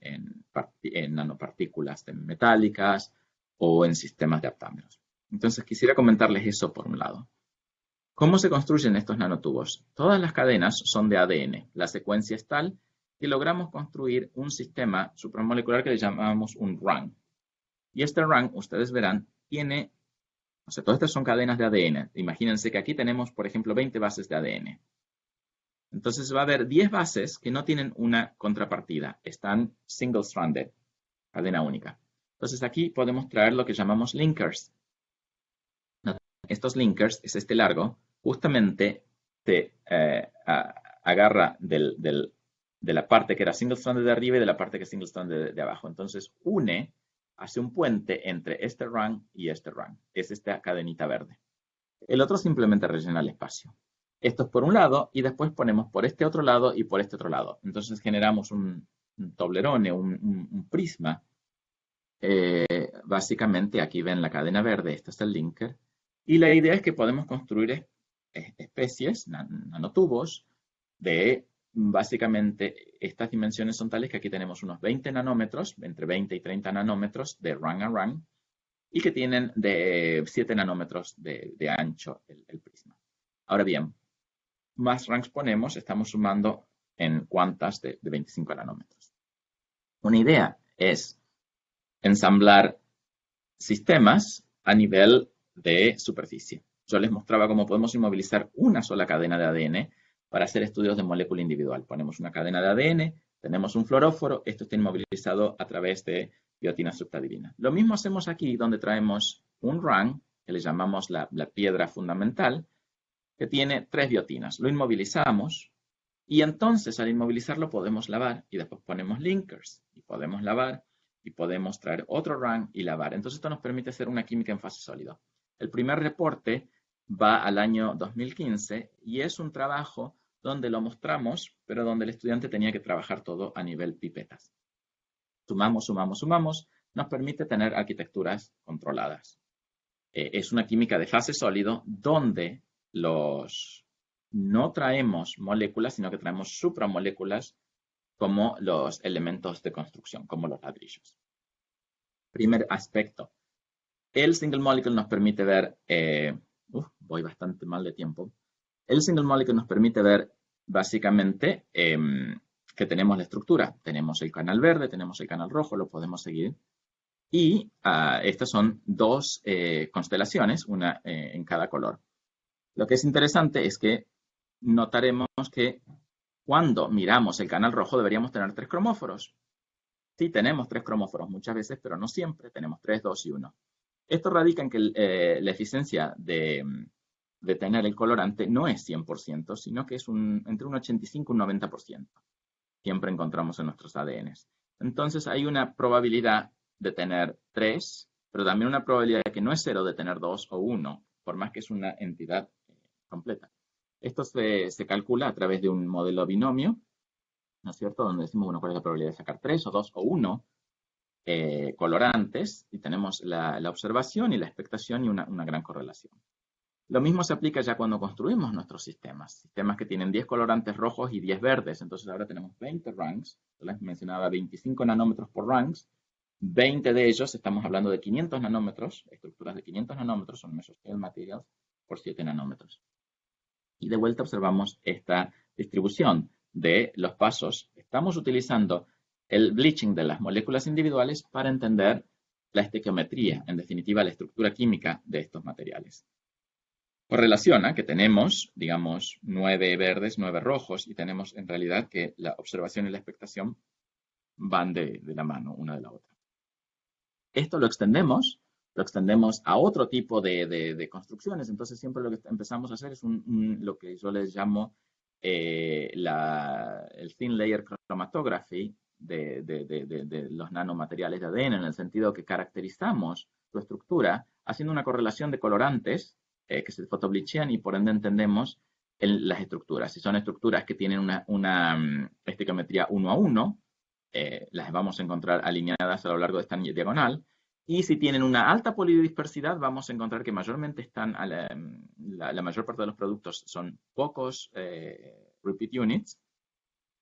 nanopartículas metálicas o en sistemas de aptámeros. Entonces quisiera comentarles eso por un lado. ¿Cómo se construyen estos nanotubos? Todas las cadenas son de ADN. La secuencia es tal que logramos construir un sistema supramolecular que le llamamos un RAN. Y este RAN, ustedes verán, tiene, todas estas son cadenas de ADN. Imagínense que aquí tenemos, por ejemplo, 20 bases de ADN. Entonces va a haber 10 bases que no tienen una contrapartida. Están single-stranded, cadena única. Entonces aquí podemos traer lo que llamamos linkers. Estos linkers, es este largo, justamente te agarra de la parte que era single-stranded de arriba y de la parte que es single-stranded de abajo. Entonces hace un puente entre este RAN y este RAN. Es esta cadenita verde. El otro simplemente rellena el espacio. Esto es por un lado y después ponemos por este otro lado y por este otro lado. Entonces generamos un Toblerone, un prisma. Básicamente aquí ven la cadena verde, este es el linker, y la idea es que podemos construir especies, nanotubos, de básicamente estas dimensiones son tales que aquí tenemos unos 20 nanómetros, entre 20 y 30 nanómetros de run a run, y que tienen de 7 nanómetros de ancho el prisma. Ahora bien, más ranks ponemos, estamos sumando en cuantas de 25 nanómetros. Una idea es ensamblar sistemas a nivel de superficie. Yo les mostraba cómo podemos inmovilizar una sola cadena de ADN para hacer estudios de molécula individual. Ponemos una cadena de ADN, tenemos un fluoróforo, esto está inmovilizado a través de biotina subtadivina. Lo mismo hacemos aquí, donde traemos un run, que le llamamos la piedra fundamental, que tiene 3 biotinas. Lo inmovilizamos y entonces al inmovilizarlo podemos lavar y después ponemos linkers y podemos lavar y podemos traer otro run y lavar. Entonces esto nos permite hacer una química en fase sólida. El primer reporte va al año 2015 y es un trabajo donde lo mostramos, pero donde el estudiante tenía que trabajar todo a nivel pipetas. Sumamos, sumamos, sumamos, nos permite tener arquitecturas controladas. Es una química de fase sólido donde no traemos moléculas, sino que traemos supramoléculas como los elementos de construcción, como los ladrillos. Primer aspecto. El single molecule nos permite ver, voy bastante mal de tiempo. El single molecule nos permite ver básicamente que tenemos la estructura. Tenemos el canal verde, tenemos el canal rojo, lo podemos seguir. Y estas son 2 constelaciones, una en cada color. Lo que es interesante es que notaremos que cuando miramos el canal rojo deberíamos tener 3 cromóforos. Sí, tenemos 3 cromóforos muchas veces, pero no siempre. Tenemos 3, 2 y 1. Esto radica en que la eficiencia de tener el colorante no es 100%, sino que es entre un 85 y un 90%. Siempre encontramos en nuestros ADNs. Entonces hay una probabilidad de tener 3, pero también una probabilidad de que no es 0 de tener 2 o 1, por más que es una entidad completa. Esto se calcula a través de un modelo binomio, ¿no es cierto? Donde decimos, bueno, cuál es la probabilidad de sacar 3 o 2 o 1 colorantes, y tenemos la observación y la expectación y una gran correlación. Lo mismo se aplica ya cuando construimos nuestros sistemas que tienen 10 colorantes rojos y 10 verdes. Entonces ahora tenemos 20 ranks, yo les mencionaba 25 nanómetros por ranks, 20 de ellos, estamos hablando de 500 nanómetros, estructuras de 500 nanómetros, son mesoscale materials, por 7 nanómetros. Y de vuelta observamos esta distribución de los pasos. Estamos utilizando el bleaching de las moléculas individuales para entender la estequiometría, en definitiva la estructura química de estos materiales. Correlaciona que tenemos, digamos, 9 verdes, 9 rojos, y tenemos en realidad que la observación y la expectación van de la mano una de la otra. Esto lo extendemos a otro tipo de construcciones. Entonces siempre lo que empezamos a hacer es lo que yo les llamo el thin layer chromatography de los nanomateriales de ADN, en el sentido que caracterizamos su estructura haciendo una correlación de colorantes que se fotobleachean y por ende entendemos las estructuras. Si son estructuras que tienen una estequiometría 1 a 1, las vamos a encontrar alineadas a lo largo de esta diagonal. Y si tienen una alta polidispersidad, vamos a encontrar que mayormente están, la mayor parte de los productos son pocos repeat units,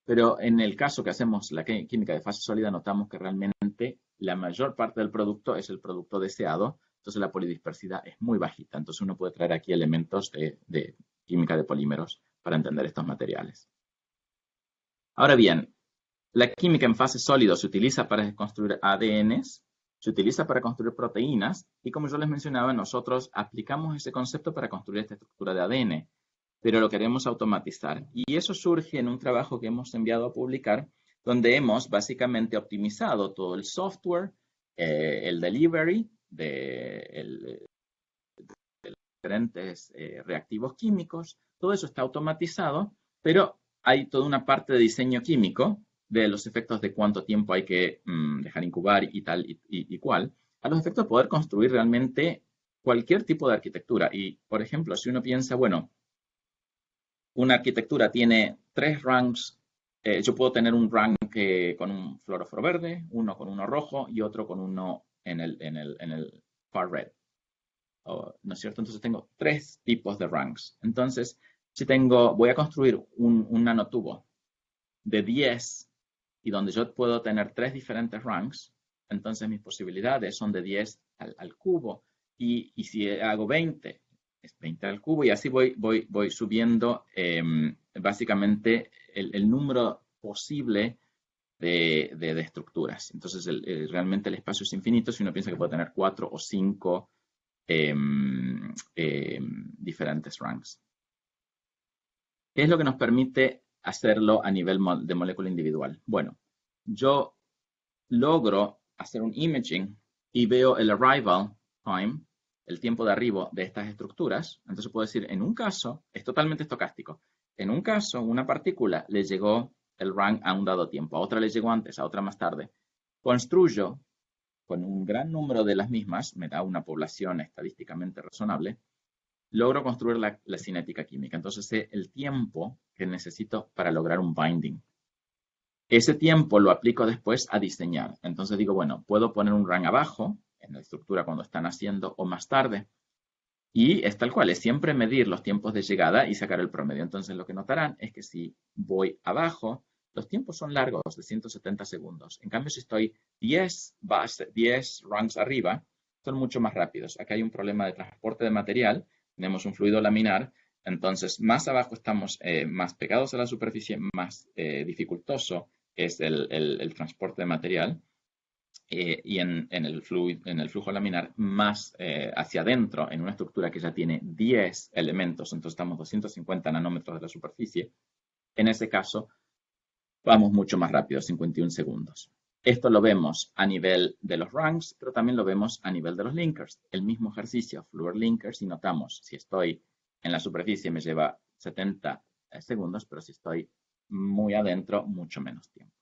pero en el caso que hacemos la química de fase sólida, notamos que realmente la mayor parte del producto es el producto deseado, entonces la polidispersidad es muy bajita. Entonces uno puede traer aquí elementos de química de polímeros para entender estos materiales. Ahora bien, la química en fase sólido se utiliza para construir ADNs, se utiliza para construir proteínas, y como yo les mencionaba, nosotros aplicamos ese concepto para construir esta estructura de ADN, pero lo queremos automatizar. Y eso surge en un trabajo que hemos enviado a publicar, donde hemos básicamente optimizado todo el software, el delivery de diferentes reactivos químicos. Todo eso está automatizado, pero hay toda una parte de diseño químico de los efectos de cuánto tiempo hay que dejar incubar y tal y cual, a los efectos de poder construir realmente cualquier tipo de arquitectura. Y, por ejemplo, si uno piensa, bueno, una arquitectura tiene 3 ranks, yo puedo tener un rank con un fluoróforo verde, uno con uno rojo y otro con uno en el far red. ¿No es cierto? Entonces tengo 3 tipos de ranks. Entonces, si voy a construir un nanotubo de 10 y donde yo puedo tener 3 diferentes ranks, entonces mis posibilidades son de 10 al cubo. Y si hago 20, es 20 al cubo y así voy subiendo básicamente el número posible de estructuras. Entonces, realmente el espacio es infinito si uno piensa que puede tener 4 o 5 diferentes ranks. ¿Qué es lo que nos permite hacerlo a nivel de molécula individual? Bueno, yo logro hacer un imaging y veo el arrival time, el tiempo de arribo de estas estructuras. Entonces puedo decir, en un caso, es totalmente estocástico. En un caso, una partícula le llegó el rank a un dado tiempo, a otra le llegó antes, a otra más tarde. Construyo con un gran número de las mismas, me da una población estadísticamente razonable, logro construir la cinética química. Entonces sé el tiempo que necesito para lograr un binding. Ese tiempo lo aplico después a diseñar. Entonces digo, bueno, puedo poner un rank abajo, en la estructura cuando están haciendo, o más tarde. Y es tal cual, es siempre medir los tiempos de llegada y sacar el promedio. Entonces lo que notarán es que si voy abajo, los tiempos son largos, de 170 segundos. En cambio, si estoy 10 ranks arriba, son mucho más rápidos. Acá hay un problema de transporte de material. Tenemos un fluido laminar. Entonces, más abajo estamos más pegados a la superficie, más dificultoso es el transporte de material. Y en el flujo laminar más hacia adentro, en una estructura que ya tiene 10 elementos, entonces estamos 250 nanómetros de la superficie, en ese caso vamos mucho más rápido, 51 segundos. Esto lo vemos a nivel de los ranks, pero también lo vemos a nivel de los linkers. El mismo ejercicio, fluor linkers, y notamos, si estoy en la superficie me lleva 70 segundos, pero si estoy muy adentro, mucho menos tiempo.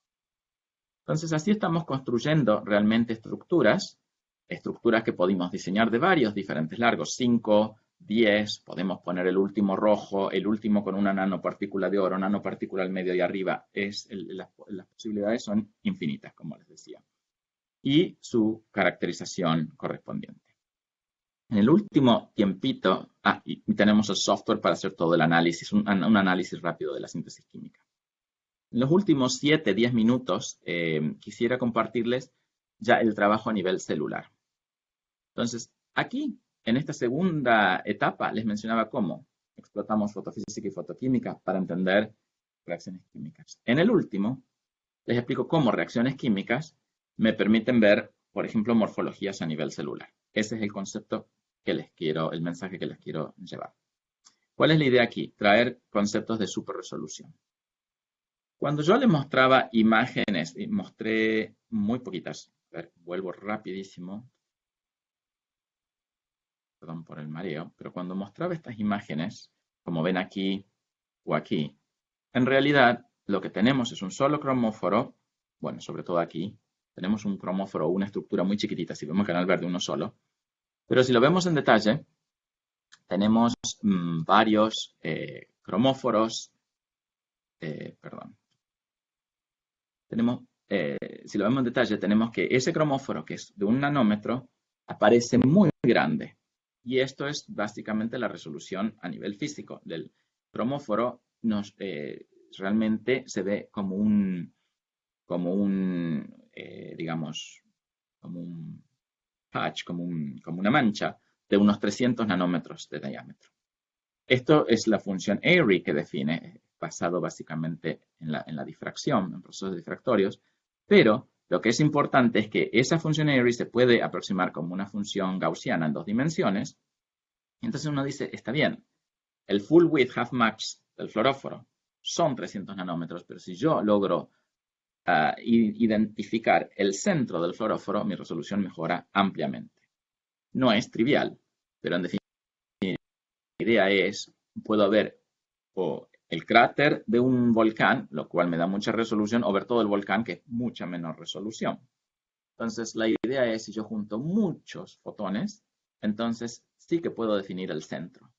Entonces, así estamos construyendo realmente estructuras que podemos diseñar de varios diferentes largos, 5, 10, podemos poner el último rojo, el último con una nanopartícula de oro, nanopartícula al medio y arriba. Las posibilidades son infinitas, como les decía. Y su caracterización correspondiente. En el último tiempito, y tenemos el software para hacer todo el análisis, un análisis rápido de la síntesis química. En los últimos 7, 10 minutos quisiera compartirles ya el trabajo a nivel celular. Entonces, aquí, en esta segunda etapa, les mencionaba cómo explotamos fotofísica y fotoquímica para entender reacciones químicas. En el último, les explico cómo reacciones químicas me permiten ver, por ejemplo, morfologías a nivel celular. Ese es el concepto el mensaje que les quiero llevar. ¿Cuál es la idea aquí? Traer conceptos de superresolución. Cuando yo les mostraba imágenes, y mostré muy poquitas, a ver, vuelvo rapidísimo, perdón por el mareo, pero cuando mostraba estas imágenes, como ven aquí o aquí, en realidad lo que tenemos es un solo cromóforo, bueno, sobre todo aquí, tenemos un cromóforo, una estructura muy chiquitita, si vemos el canal verde uno solo, pero si lo vemos en detalle, tenemos varios cromóforos, si lo vemos en detalle, tenemos que ese cromóforo, que es de 1 nanómetro, aparece muy grande. Y esto es básicamente la resolución a nivel físico del cromóforo. Realmente se ve como un patch, como una mancha de unos 300 nanómetros de diámetro. Esto es la función Airy que define, basado básicamente en la difracción, en procesos difractorios, pero lo que es importante es que esa función Airy se puede aproximar como una función gaussiana en 2 dimensiones. Entonces uno dice, está bien, el full width half max del fluoróforo son 300 nanómetros, pero si yo logro identificar el centro del fluoróforo, mi resolución mejora ampliamente. No es trivial, pero en definitiva la idea es, puedo ver el cráter de un volcán, lo cual me da mucha resolución, o ver todo el volcán, que es mucha menor resolución. Entonces, la idea es, si yo junto muchos fotones, entonces sí que puedo definir el centro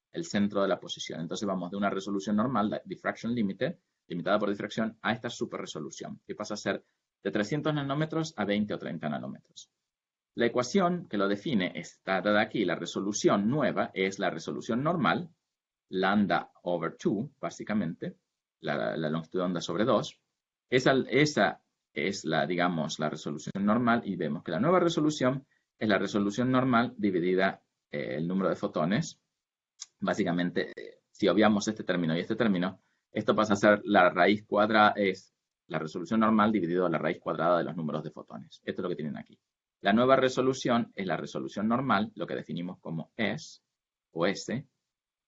de la posición. Entonces, vamos de una resolución normal, la diffraction limited, limitada por difracción, a esta superresolución, que pasa a ser de 300 nanómetros a 20 o 30 nanómetros. La ecuación que lo define está dada aquí. La resolución nueva es la resolución normal, lambda over 2, básicamente, la longitud de onda sobre 2. Esa es digamos, la resolución normal, y vemos que la nueva resolución es la resolución normal dividida el número de fotones. Básicamente, si obviamos este término y este término, esto pasa a ser la raíz cuadrada, es la resolución normal dividido la raíz cuadrada de los números de fotones. Esto es lo que tienen aquí. La nueva resolución es la resolución normal, lo que definimos como S, o S,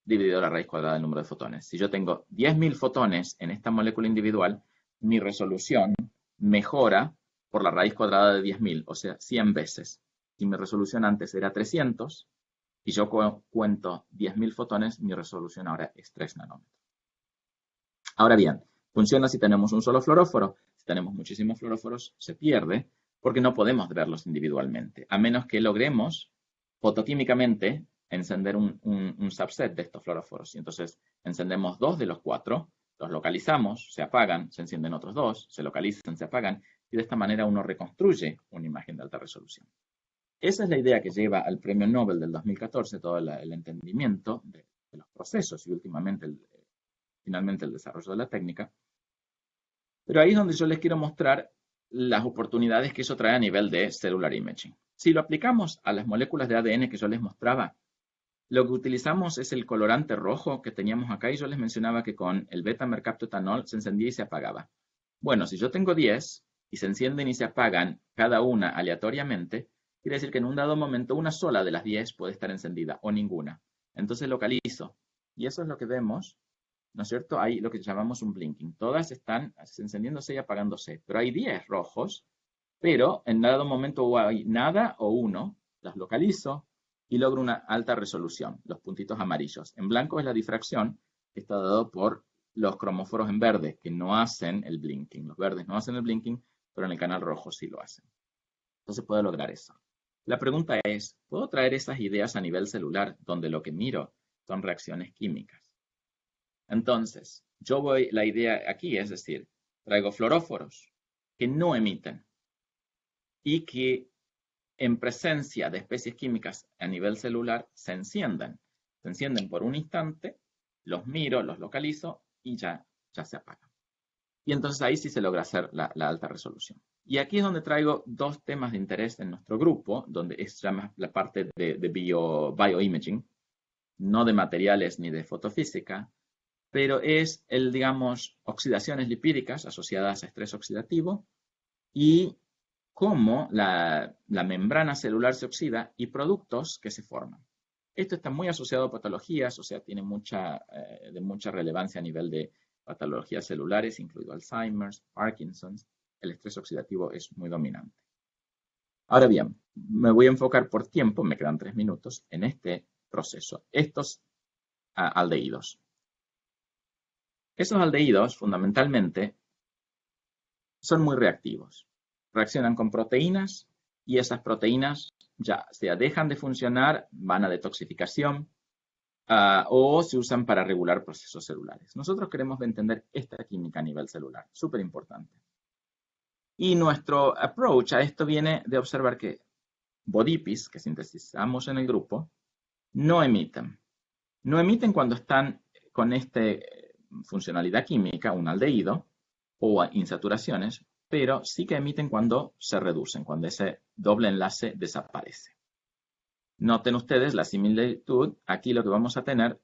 dividido la raíz cuadrada del número de fotones. Si yo tengo 10.000 fotones en esta molécula individual, mi resolución mejora por la raíz cuadrada de 10.000, o sea, 100 veces. Si mi resolución antes era 300, y yo cuento 10.000 fotones, mi resolución ahora es 3 nanómetros. Ahora bien, funciona si tenemos un solo fluoróforo. Si tenemos muchísimos fluoróforos, se pierde, porque no podemos verlos individualmente, a menos que logremos fotoquímicamente encender un subset de estos fluoróforos. Y entonces encendemos 2 de los 4, los localizamos, se apagan, se encienden otros 2, se localizan, se apagan, y de esta manera uno reconstruye una imagen de alta resolución. Esa es la idea que lleva al Premio Nobel del 2014, todo el entendimiento de los procesos y últimamente, finalmente, el desarrollo de la técnica. Pero ahí es donde yo les quiero mostrar las oportunidades que eso trae a nivel de cellular imaging. Si lo aplicamos a las moléculas de ADN que yo les mostraba, lo que utilizamos es el colorante rojo que teníamos acá, y yo les mencionaba que con el beta-mercaptoetanol se encendía y se apagaba. Bueno, si yo tengo 10 y se encienden y se apagan cada una aleatoriamente, quiere decir que en un dado momento una sola de las 10 puede estar encendida o ninguna. Entonces localizo. Y eso es lo que vemos, ¿no es cierto? Hay lo que llamamos un blinking. Todas están encendiéndose y apagándose. Pero hay 10 rojos, pero en dado momento o hay nada o uno. Las localizo y logro una alta resolución, los puntitos amarillos. En blanco es la difracción, que está dado por los cromóforos en verde, que no hacen el blinking. Los verdes no hacen el blinking, pero en el canal rojo sí lo hacen. Entonces puedo lograr eso. La pregunta es, ¿puedo traer esas ideas a nivel celular, donde lo que miro son reacciones químicas? Entonces, la idea aquí es decir, traigo fluoróforos que no emiten y que en presencia de especies químicas a nivel celular se encienden. Se encienden por un instante, los miro, los localizo y ya se apagan. Y entonces ahí sí se logra hacer la alta resolución. Y aquí es donde traigo 2 temas de interés en nuestro grupo, donde es ya la parte de bioimaging, no de materiales ni de fotofísica, pero es digamos, oxidaciones lipídicas asociadas a estrés oxidativo y cómo la membrana celular se oxida y productos que se forman. Esto está muy asociado a patologías, o sea, tiene de mucha relevancia a nivel de patologías celulares, incluido Alzheimer's, Parkinson's. El estrés oxidativo es muy dominante. Ahora bien, me voy a enfocar por tiempo, me quedan 3 minutos, en este proceso. Estos aldehídos. Esos aldehídos, fundamentalmente, son muy reactivos. Reaccionan con proteínas y esas proteínas ya sea dejan de funcionar, van a detoxificación o se usan para regular procesos celulares. Nosotros queremos entender esta química a nivel celular, súper importante. Y nuestro approach a esto viene de observar que BODIPIs, que sintetizamos en el grupo, no emiten. No emiten cuando están con esta funcionalidad química, un aldehído, o insaturaciones, pero sí que emiten cuando se reducen, cuando ese doble enlace desaparece. Noten ustedes la similitud. Aquí lo que vamos a tener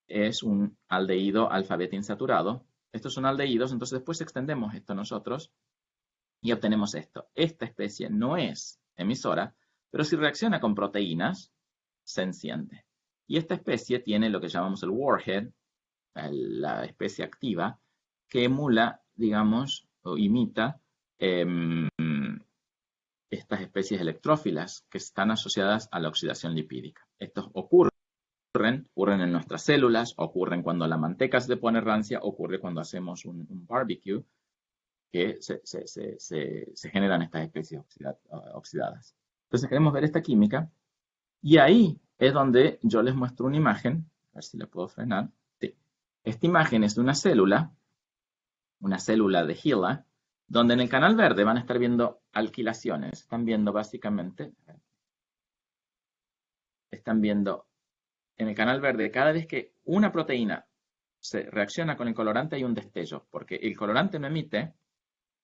es un aldehído alfa-beta insaturado. Estos son aldehídos, entonces después extendemos esto nosotros y obtenemos esto. Esta especie no es emisora, pero si reacciona con proteínas, se enciende. Y esta especie tiene lo que llamamos el warhead, la especie activa, que emula, digamos, o imita estas especies electrófilas que están asociadas a la oxidación lipídica. Estos ocurren en nuestras células, ocurren cuando la manteca se pone rancia, ocurre cuando hacemos un barbecue, que se generan estas especies oxidadas. Entonces queremos ver esta química y ahí es donde yo les muestro una imagen, a ver si la puedo frenar. Sí. Esta imagen es de una célula una célula de HeLa, donde en el canal verde van a estar viendo alquilaciones. Están viendo básicamente, en el canal verde, cada vez que una proteína se reacciona con el colorante hay un destello, porque el colorante no emite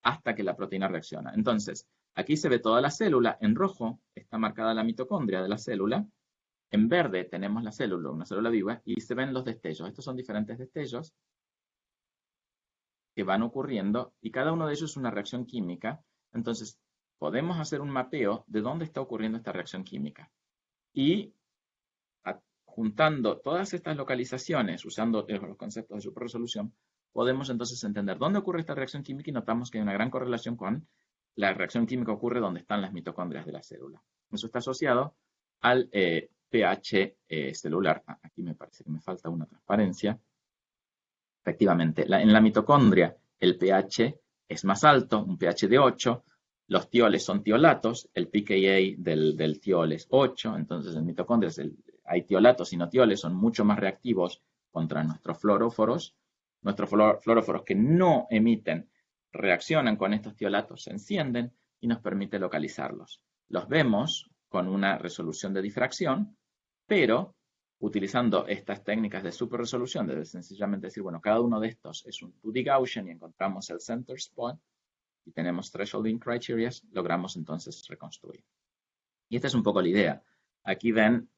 hasta que la proteína reacciona. Entonces, aquí se ve toda la célula, en rojo está marcada la mitocondria de la célula, en verde tenemos la célula, una célula viva, y se ven los destellos. Estos son diferentes destellos que van ocurriendo y cada uno de ellos es una reacción química. Entonces, podemos hacer un mapeo de dónde está ocurriendo esta reacción química. Y juntando todas estas localizaciones, usando los conceptos de superresolución, podemos entonces entender dónde ocurre esta reacción química y notamos que hay una gran correlación con la reacción química que ocurre donde están las mitocondrias de la célula. Eso está asociado al pH celular. Aquí me parece que me falta una transparencia. Efectivamente, en la mitocondria el pH es más alto, un pH de 8. Los tioles son tiolatos, el pKa del tiol es 8, entonces en mitocondrias hay tiolatos y no tioles, son mucho más reactivos contra nuestros fluoróforos. Nuestros fluoróforos que no emiten reaccionan con estos tiolatos, se encienden y nos permite localizarlos. Los vemos con una resolución de difracción, pero utilizando estas técnicas de superresolución, de sencillamente decir, bueno, cada uno de estos es un 2D Gaussian y encontramos el center spot y tenemos thresholding criteria, logramos entonces reconstruir. Y esta es un poco la idea. Aquí ven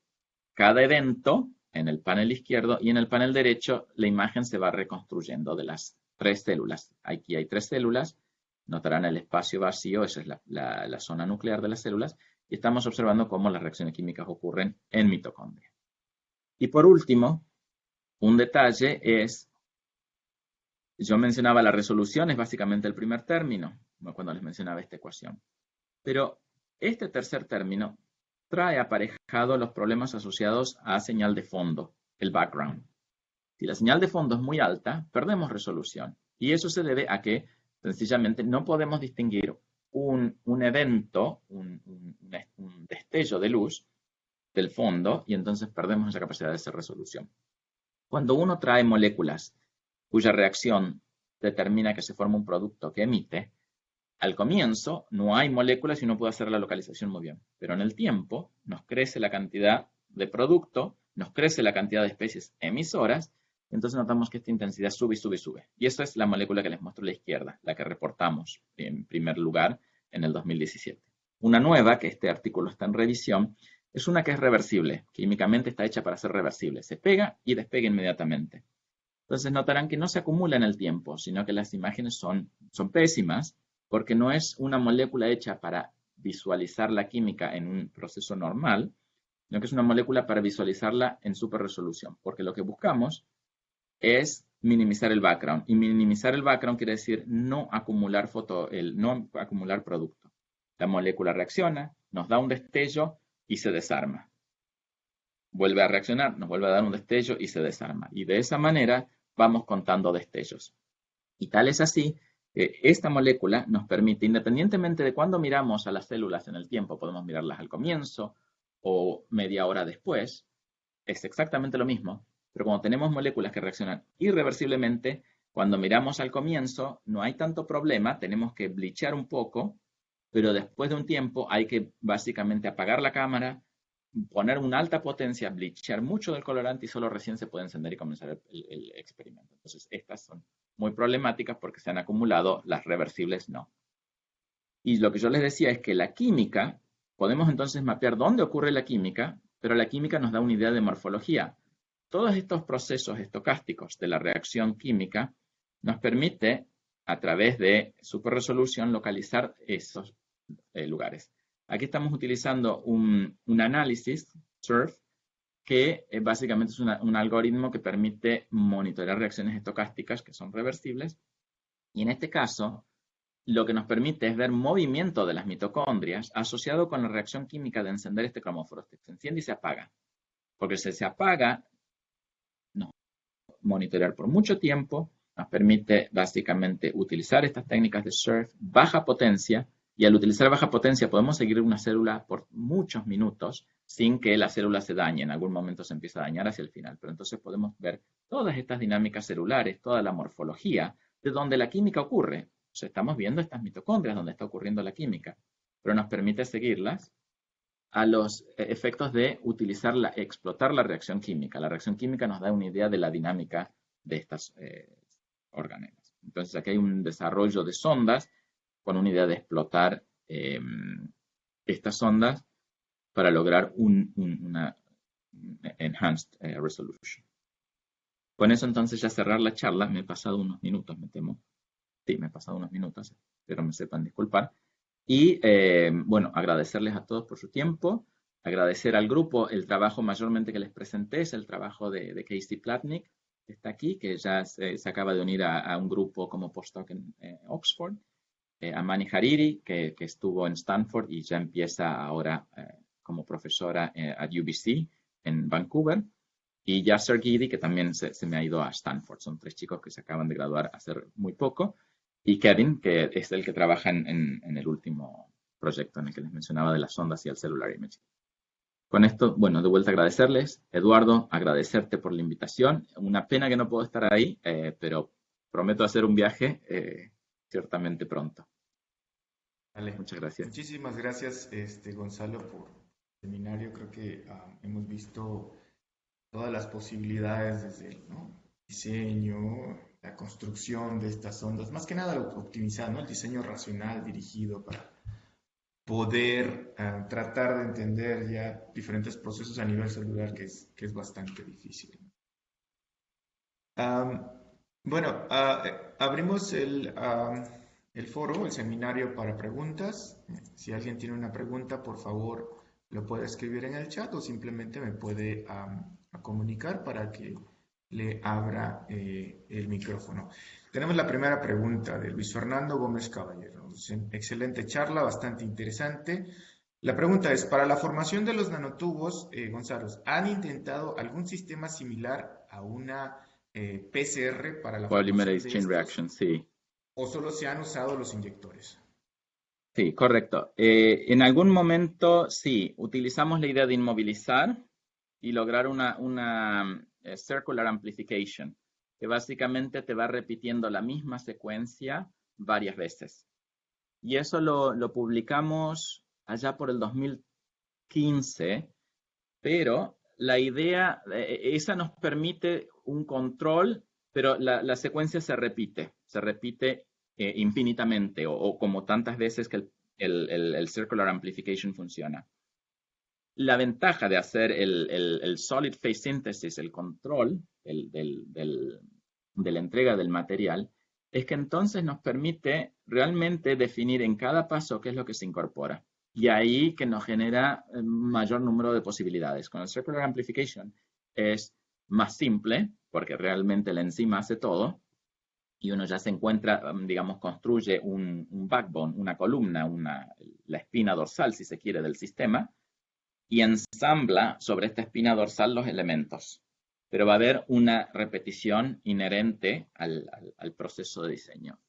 cada evento en el panel izquierdo y en el panel derecho la imagen se va reconstruyendo de las 3 células. Aquí hay 3 células, notarán el espacio vacío, esa es la zona nuclear de las células, y estamos observando cómo las reacciones químicas ocurren en mitocondria. Y por último, un detalle es, yo mencionaba la resolución, es básicamente el primer término, cuando les mencionaba esta ecuación. Pero este tercer término trae aparejado los problemas asociados a señal de fondo, el background. Si la señal de fondo es muy alta, perdemos resolución. Y eso se debe a que sencillamente no podemos distinguir un evento, un destello de luz del fondo, y entonces perdemos esa capacidad de hacer resolución. Cuando uno trae moléculas cuya reacción determina que se forma un producto que emite, al comienzo no hay moléculas y uno puede hacer la localización muy bien, pero en el tiempo nos crece la cantidad de producto, nos crece la cantidad de especies emisoras, entonces notamos que esta intensidad sube y sube y sube. Y esa es la molécula que les muestro a la izquierda, la que reportamos en primer lugar en el 2017. Una nueva, que este artículo está en revisión, es una que es reversible, químicamente está hecha para ser reversible, se pega y despega inmediatamente. Entonces notarán que no se acumula en el tiempo, sino que las imágenes son pésimas, porque no es una molécula hecha para visualizar la química en un proceso normal, sino que es una molécula para visualizarla en superresolución, porque lo que buscamos es minimizar el background, y minimizar el background quiere decir no acumular producto. La molécula reacciona, nos da un destello y se desarma. Vuelve a reaccionar, nos vuelve a dar un destello y se desarma. Y de esa manera vamos contando destellos. Y tal es así que esta molécula nos permite, independientemente de cuándo miramos a las células en el tiempo, podemos mirarlas al comienzo o media hora después, es exactamente lo mismo, pero como tenemos moléculas que reaccionan irreversiblemente, cuando miramos al comienzo no hay tanto problema, tenemos que bleachar un poco, pero después de un tiempo hay que básicamente apagar la cámara, poner una alta potencia, bleachar mucho del colorante y solo recién se puede encender y comenzar el experimento. Entonces, estas son muy problemáticas porque se han acumulado, las reversibles no. Y lo que yo les decía es que la química, podemos entonces mapear dónde ocurre la química, pero la química nos da una idea de morfología. Todos estos procesos estocásticos de la reacción química nos permite, a través de superresolución, localizar esos lugares. Aquí estamos utilizando un análisis, SURF, que básicamente es un algoritmo que permite monitorear reacciones estocásticas que son reversibles. Y en este caso, lo que nos permite es ver movimiento de las mitocondrias asociado con la reacción química de encender este cromóforo. Se enciende y se apaga. Porque si se apaga, nos monitorear por mucho tiempo, nos permite básicamente utilizar estas técnicas de SURF, baja potencia, y al utilizar baja potencia podemos seguir una célula por muchos minutos sin que la célula se dañe. En algún momento se empieza a dañar hacia el final, pero entonces podemos ver todas estas dinámicas celulares, toda la morfología de donde la química ocurre. O sea, estamos viendo estas mitocondrias donde está ocurriendo la química, pero nos permite seguirlas a los efectos de explotar la reacción química. La reacción química nos da una idea de la dinámica de estas organelas. Entonces, aquí hay un desarrollo de sondas con una idea de explotar estas ondas para lograr una enhanced resolution. Con eso entonces ya cerrar la charla. Me he pasado unos minutos, me temo. Sí, me he pasado unos minutos, espero me sepan disculpar. Y bueno, agradecerles a todos por su tiempo, agradecer al grupo. El trabajo mayormente que les presenté es el trabajo de Casey Platnick, que está aquí, que ya se acaba de unir a un grupo como postdoc en Oxford. A Mani Hariri, que estuvo en Stanford y ya empieza ahora como profesora at UBC en Vancouver. Y Yasser Gidi, que también se me ha ido a Stanford. Son 3 chicos que se acaban de graduar hace muy poco. Y Kevin, que es el que trabaja en el último proyecto en el que les mencionaba de las ondas y el cellular imaging. Con esto, bueno, de vuelta agradecerles. Eduardo, agradecerte por la invitación. Una pena que no puedo estar ahí, pero prometo hacer un viaje ciertamente pronto. Vale. Muchas gracias. Muchísimas gracias, Gonzalo, por el seminario. Creo que hemos visto todas las posibilidades desde el diseño, la construcción de estas ondas, más que nada optimizar, ¿no? El diseño racional dirigido para poder tratar de entender ya diferentes procesos a nivel celular, que es bastante difícil. Bueno, abrimos el foro, el seminario para preguntas. Si alguien tiene una pregunta, por favor, lo puede escribir en el chat o simplemente me puede comunicar para que le abra el micrófono. Tenemos la primera pregunta de Luis Fernando Gómez Caballero. Excelente charla, bastante interesante. La pregunta es, para la formación de los nanotubos, Gonzalo, ¿han intentado algún sistema similar a una PCR para la Polymerase chain reaction, sí. ¿O solo se han usado los inyectores? Sí, correcto. En algún momento, sí, utilizamos la idea de inmovilizar y lograr una circular amplification, que básicamente te va repitiendo la misma secuencia varias veces. Y eso lo publicamos allá por el 2015, pero la idea, esa nos permite un control, pero la secuencia se repite infinitamente o como tantas veces que el circular amplification funciona. La ventaja de hacer el solid phase synthesis, el control de la entrega del material, es que entonces nos permite realmente definir en cada paso qué es lo que se incorpora. Y ahí que nos genera mayor número de posibilidades. Con el circular amplification es más simple, porque realmente la enzima hace todo, y uno ya se encuentra, digamos, construye un backbone, una columna, la espina dorsal, si se quiere, del sistema, y ensambla sobre esta espina dorsal los elementos. Pero va a haber una repetición inherente al proceso de diseño.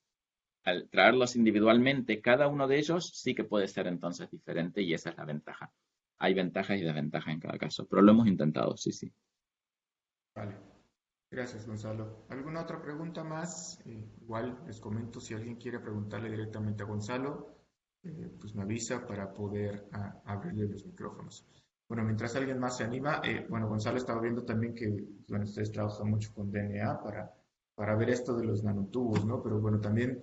Al traerlos individualmente, cada uno de ellos sí que puede ser entonces diferente y esa es la ventaja. Hay ventajas y desventajas en cada caso, pero lo hemos intentado, sí, sí. Vale. Gracias, Gonzalo. ¿Alguna otra pregunta más? Igual les comento, si alguien quiere preguntarle directamente a Gonzalo, pues me avisa para poder abrirle los micrófonos. Bueno, mientras alguien más se anima, bueno, Gonzalo estaba viendo también que ustedes trabajan mucho con DNA para ver esto de los nanotubos, ¿no? Pero bueno, también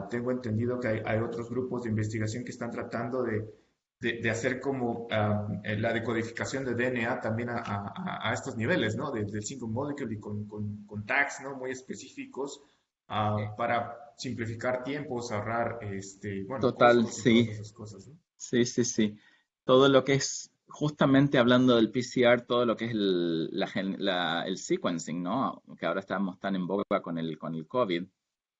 tengo entendido que hay otros grupos de investigación que están tratando de hacer como la decodificación de DNA también a estos niveles, ¿no? Del single molecule y con tags, ¿no? Muy específicos para simplificar tiempos, ahorrar, bueno, total, costos y sí. todas esas cosas, ¿no? Sí, sí, sí. Todo lo que es, justamente hablando del PCR, todo lo que es el sequencing, ¿no? Que ahora estamos tan en boga con el COVID,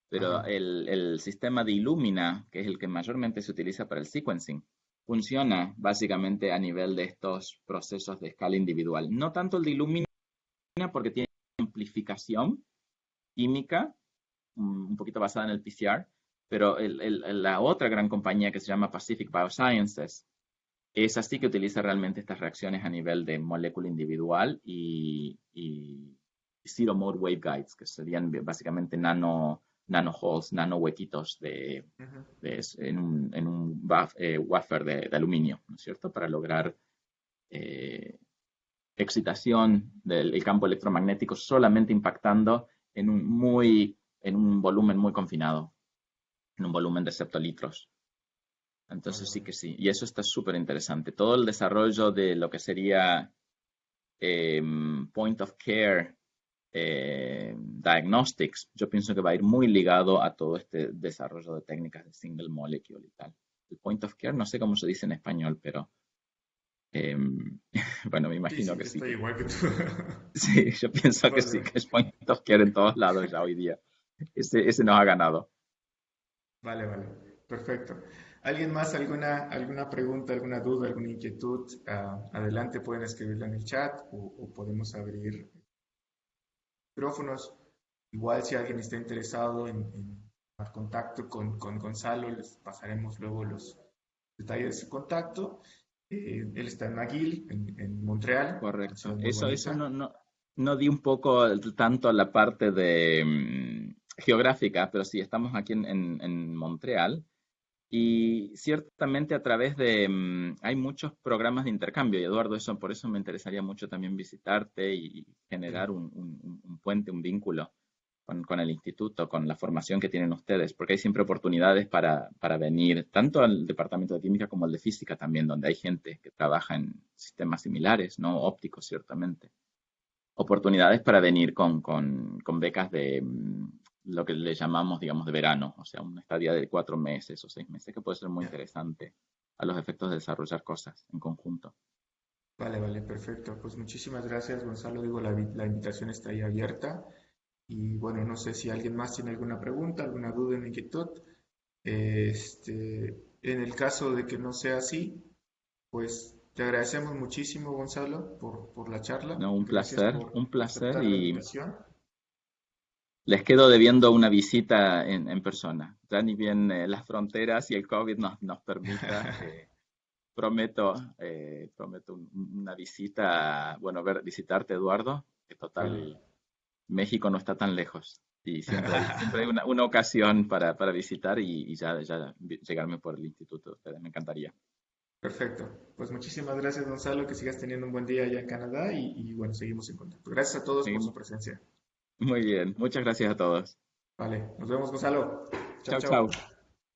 pero el sistema de Illumina, que es el que mayormente se utiliza para el sequencing, funciona básicamente a nivel de estos procesos de escala individual. No tanto el de Illumina porque tiene amplificación química, un poquito basada en el PCR, pero la otra gran compañía que se llama Pacific Biosciences es así que utiliza realmente estas reacciones a nivel de molécula individual y zero mode waveguides, que serían básicamente nanoholes, nano huequitos Ujú. en un wafer de aluminio, ¿no es cierto? Para lograr eh, excitación del campo electromagnético solamente impactando en un volumen muy confinado, en un volumen de septolitros. Vale, Entonces sí vale. que sí. Y eso está súper interesante. Todo el desarrollo de lo que sería point of care diagnostics, yo pienso que va a ir muy ligado a todo este desarrollo de técnicas de single molecule y tal. El point of care, no sé cómo se dice en español, pero eh, bueno, me Sí, imagino sí, que yo sí. estoy igual que tú. Sí, yo pienso que sí, Vale, que es point of care en todos lados ya hoy día. Ese nos ha ganado. vale, vale. Perfecto. ¿Alguien más, alguna pregunta, alguna duda, alguna inquietud? Adelante, pueden escribirla en el chat o podemos abrir micrófonos. Igual si alguien está interesado en tomar contacto con Gonzalo, les pasaremos luego los detalles de su contacto. Él está en McGill, en Montreal, una Correcto. ciudad muy Eso bonita. no di un poco tanto la parte de geográfica, pero sí, estamos aquí en Montreal. Y ciertamente a través de, hay muchos programas de intercambio, y Eduardo, eso, por eso me interesaría mucho también visitarte y Sí, generar un puente, un vínculo con el instituto, con la formación que tienen ustedes, porque hay siempre oportunidades para venir, tanto al departamento de química como al de física también, donde hay gente que trabaja en sistemas similares, no ópticos, ciertamente. Oportunidades para venir con becas de lo que le llamamos, digamos, de verano, o sea, una estadía de 4 meses o 6 meses, que puede ser muy ya. interesante a los efectos de desarrollar cosas en conjunto. Vale, vale, perfecto. Pues muchísimas gracias, Gonzalo. Digo, la invitación está ahí abierta. Y bueno, no sé si alguien más tiene alguna pregunta, alguna duda, una inquietud. En el caso de que no sea así, pues te agradecemos muchísimo, Gonzalo, por la charla. No, Gracias por un placer aceptar la y invitación. les quedo debiendo una visita en persona. Ya ni bien las fronteras y el COVID nos permita, prometo una visita, bueno, visitarte, Eduardo, que Vale. total, México no está tan lejos y siempre hay una ocasión para visitar y ya llegarme por el instituto de ustedes, me encantaría. Perfecto. Pues muchísimas gracias, Gonzalo. Que sigas teniendo un buen día allá en Canadá y bueno, seguimos en contacto. Gracias a todos por su Sí, presencia. muy bien, muchas gracias a todos. Vale, nos vemos, Gonzalo. Chao, Chau, chau. chao.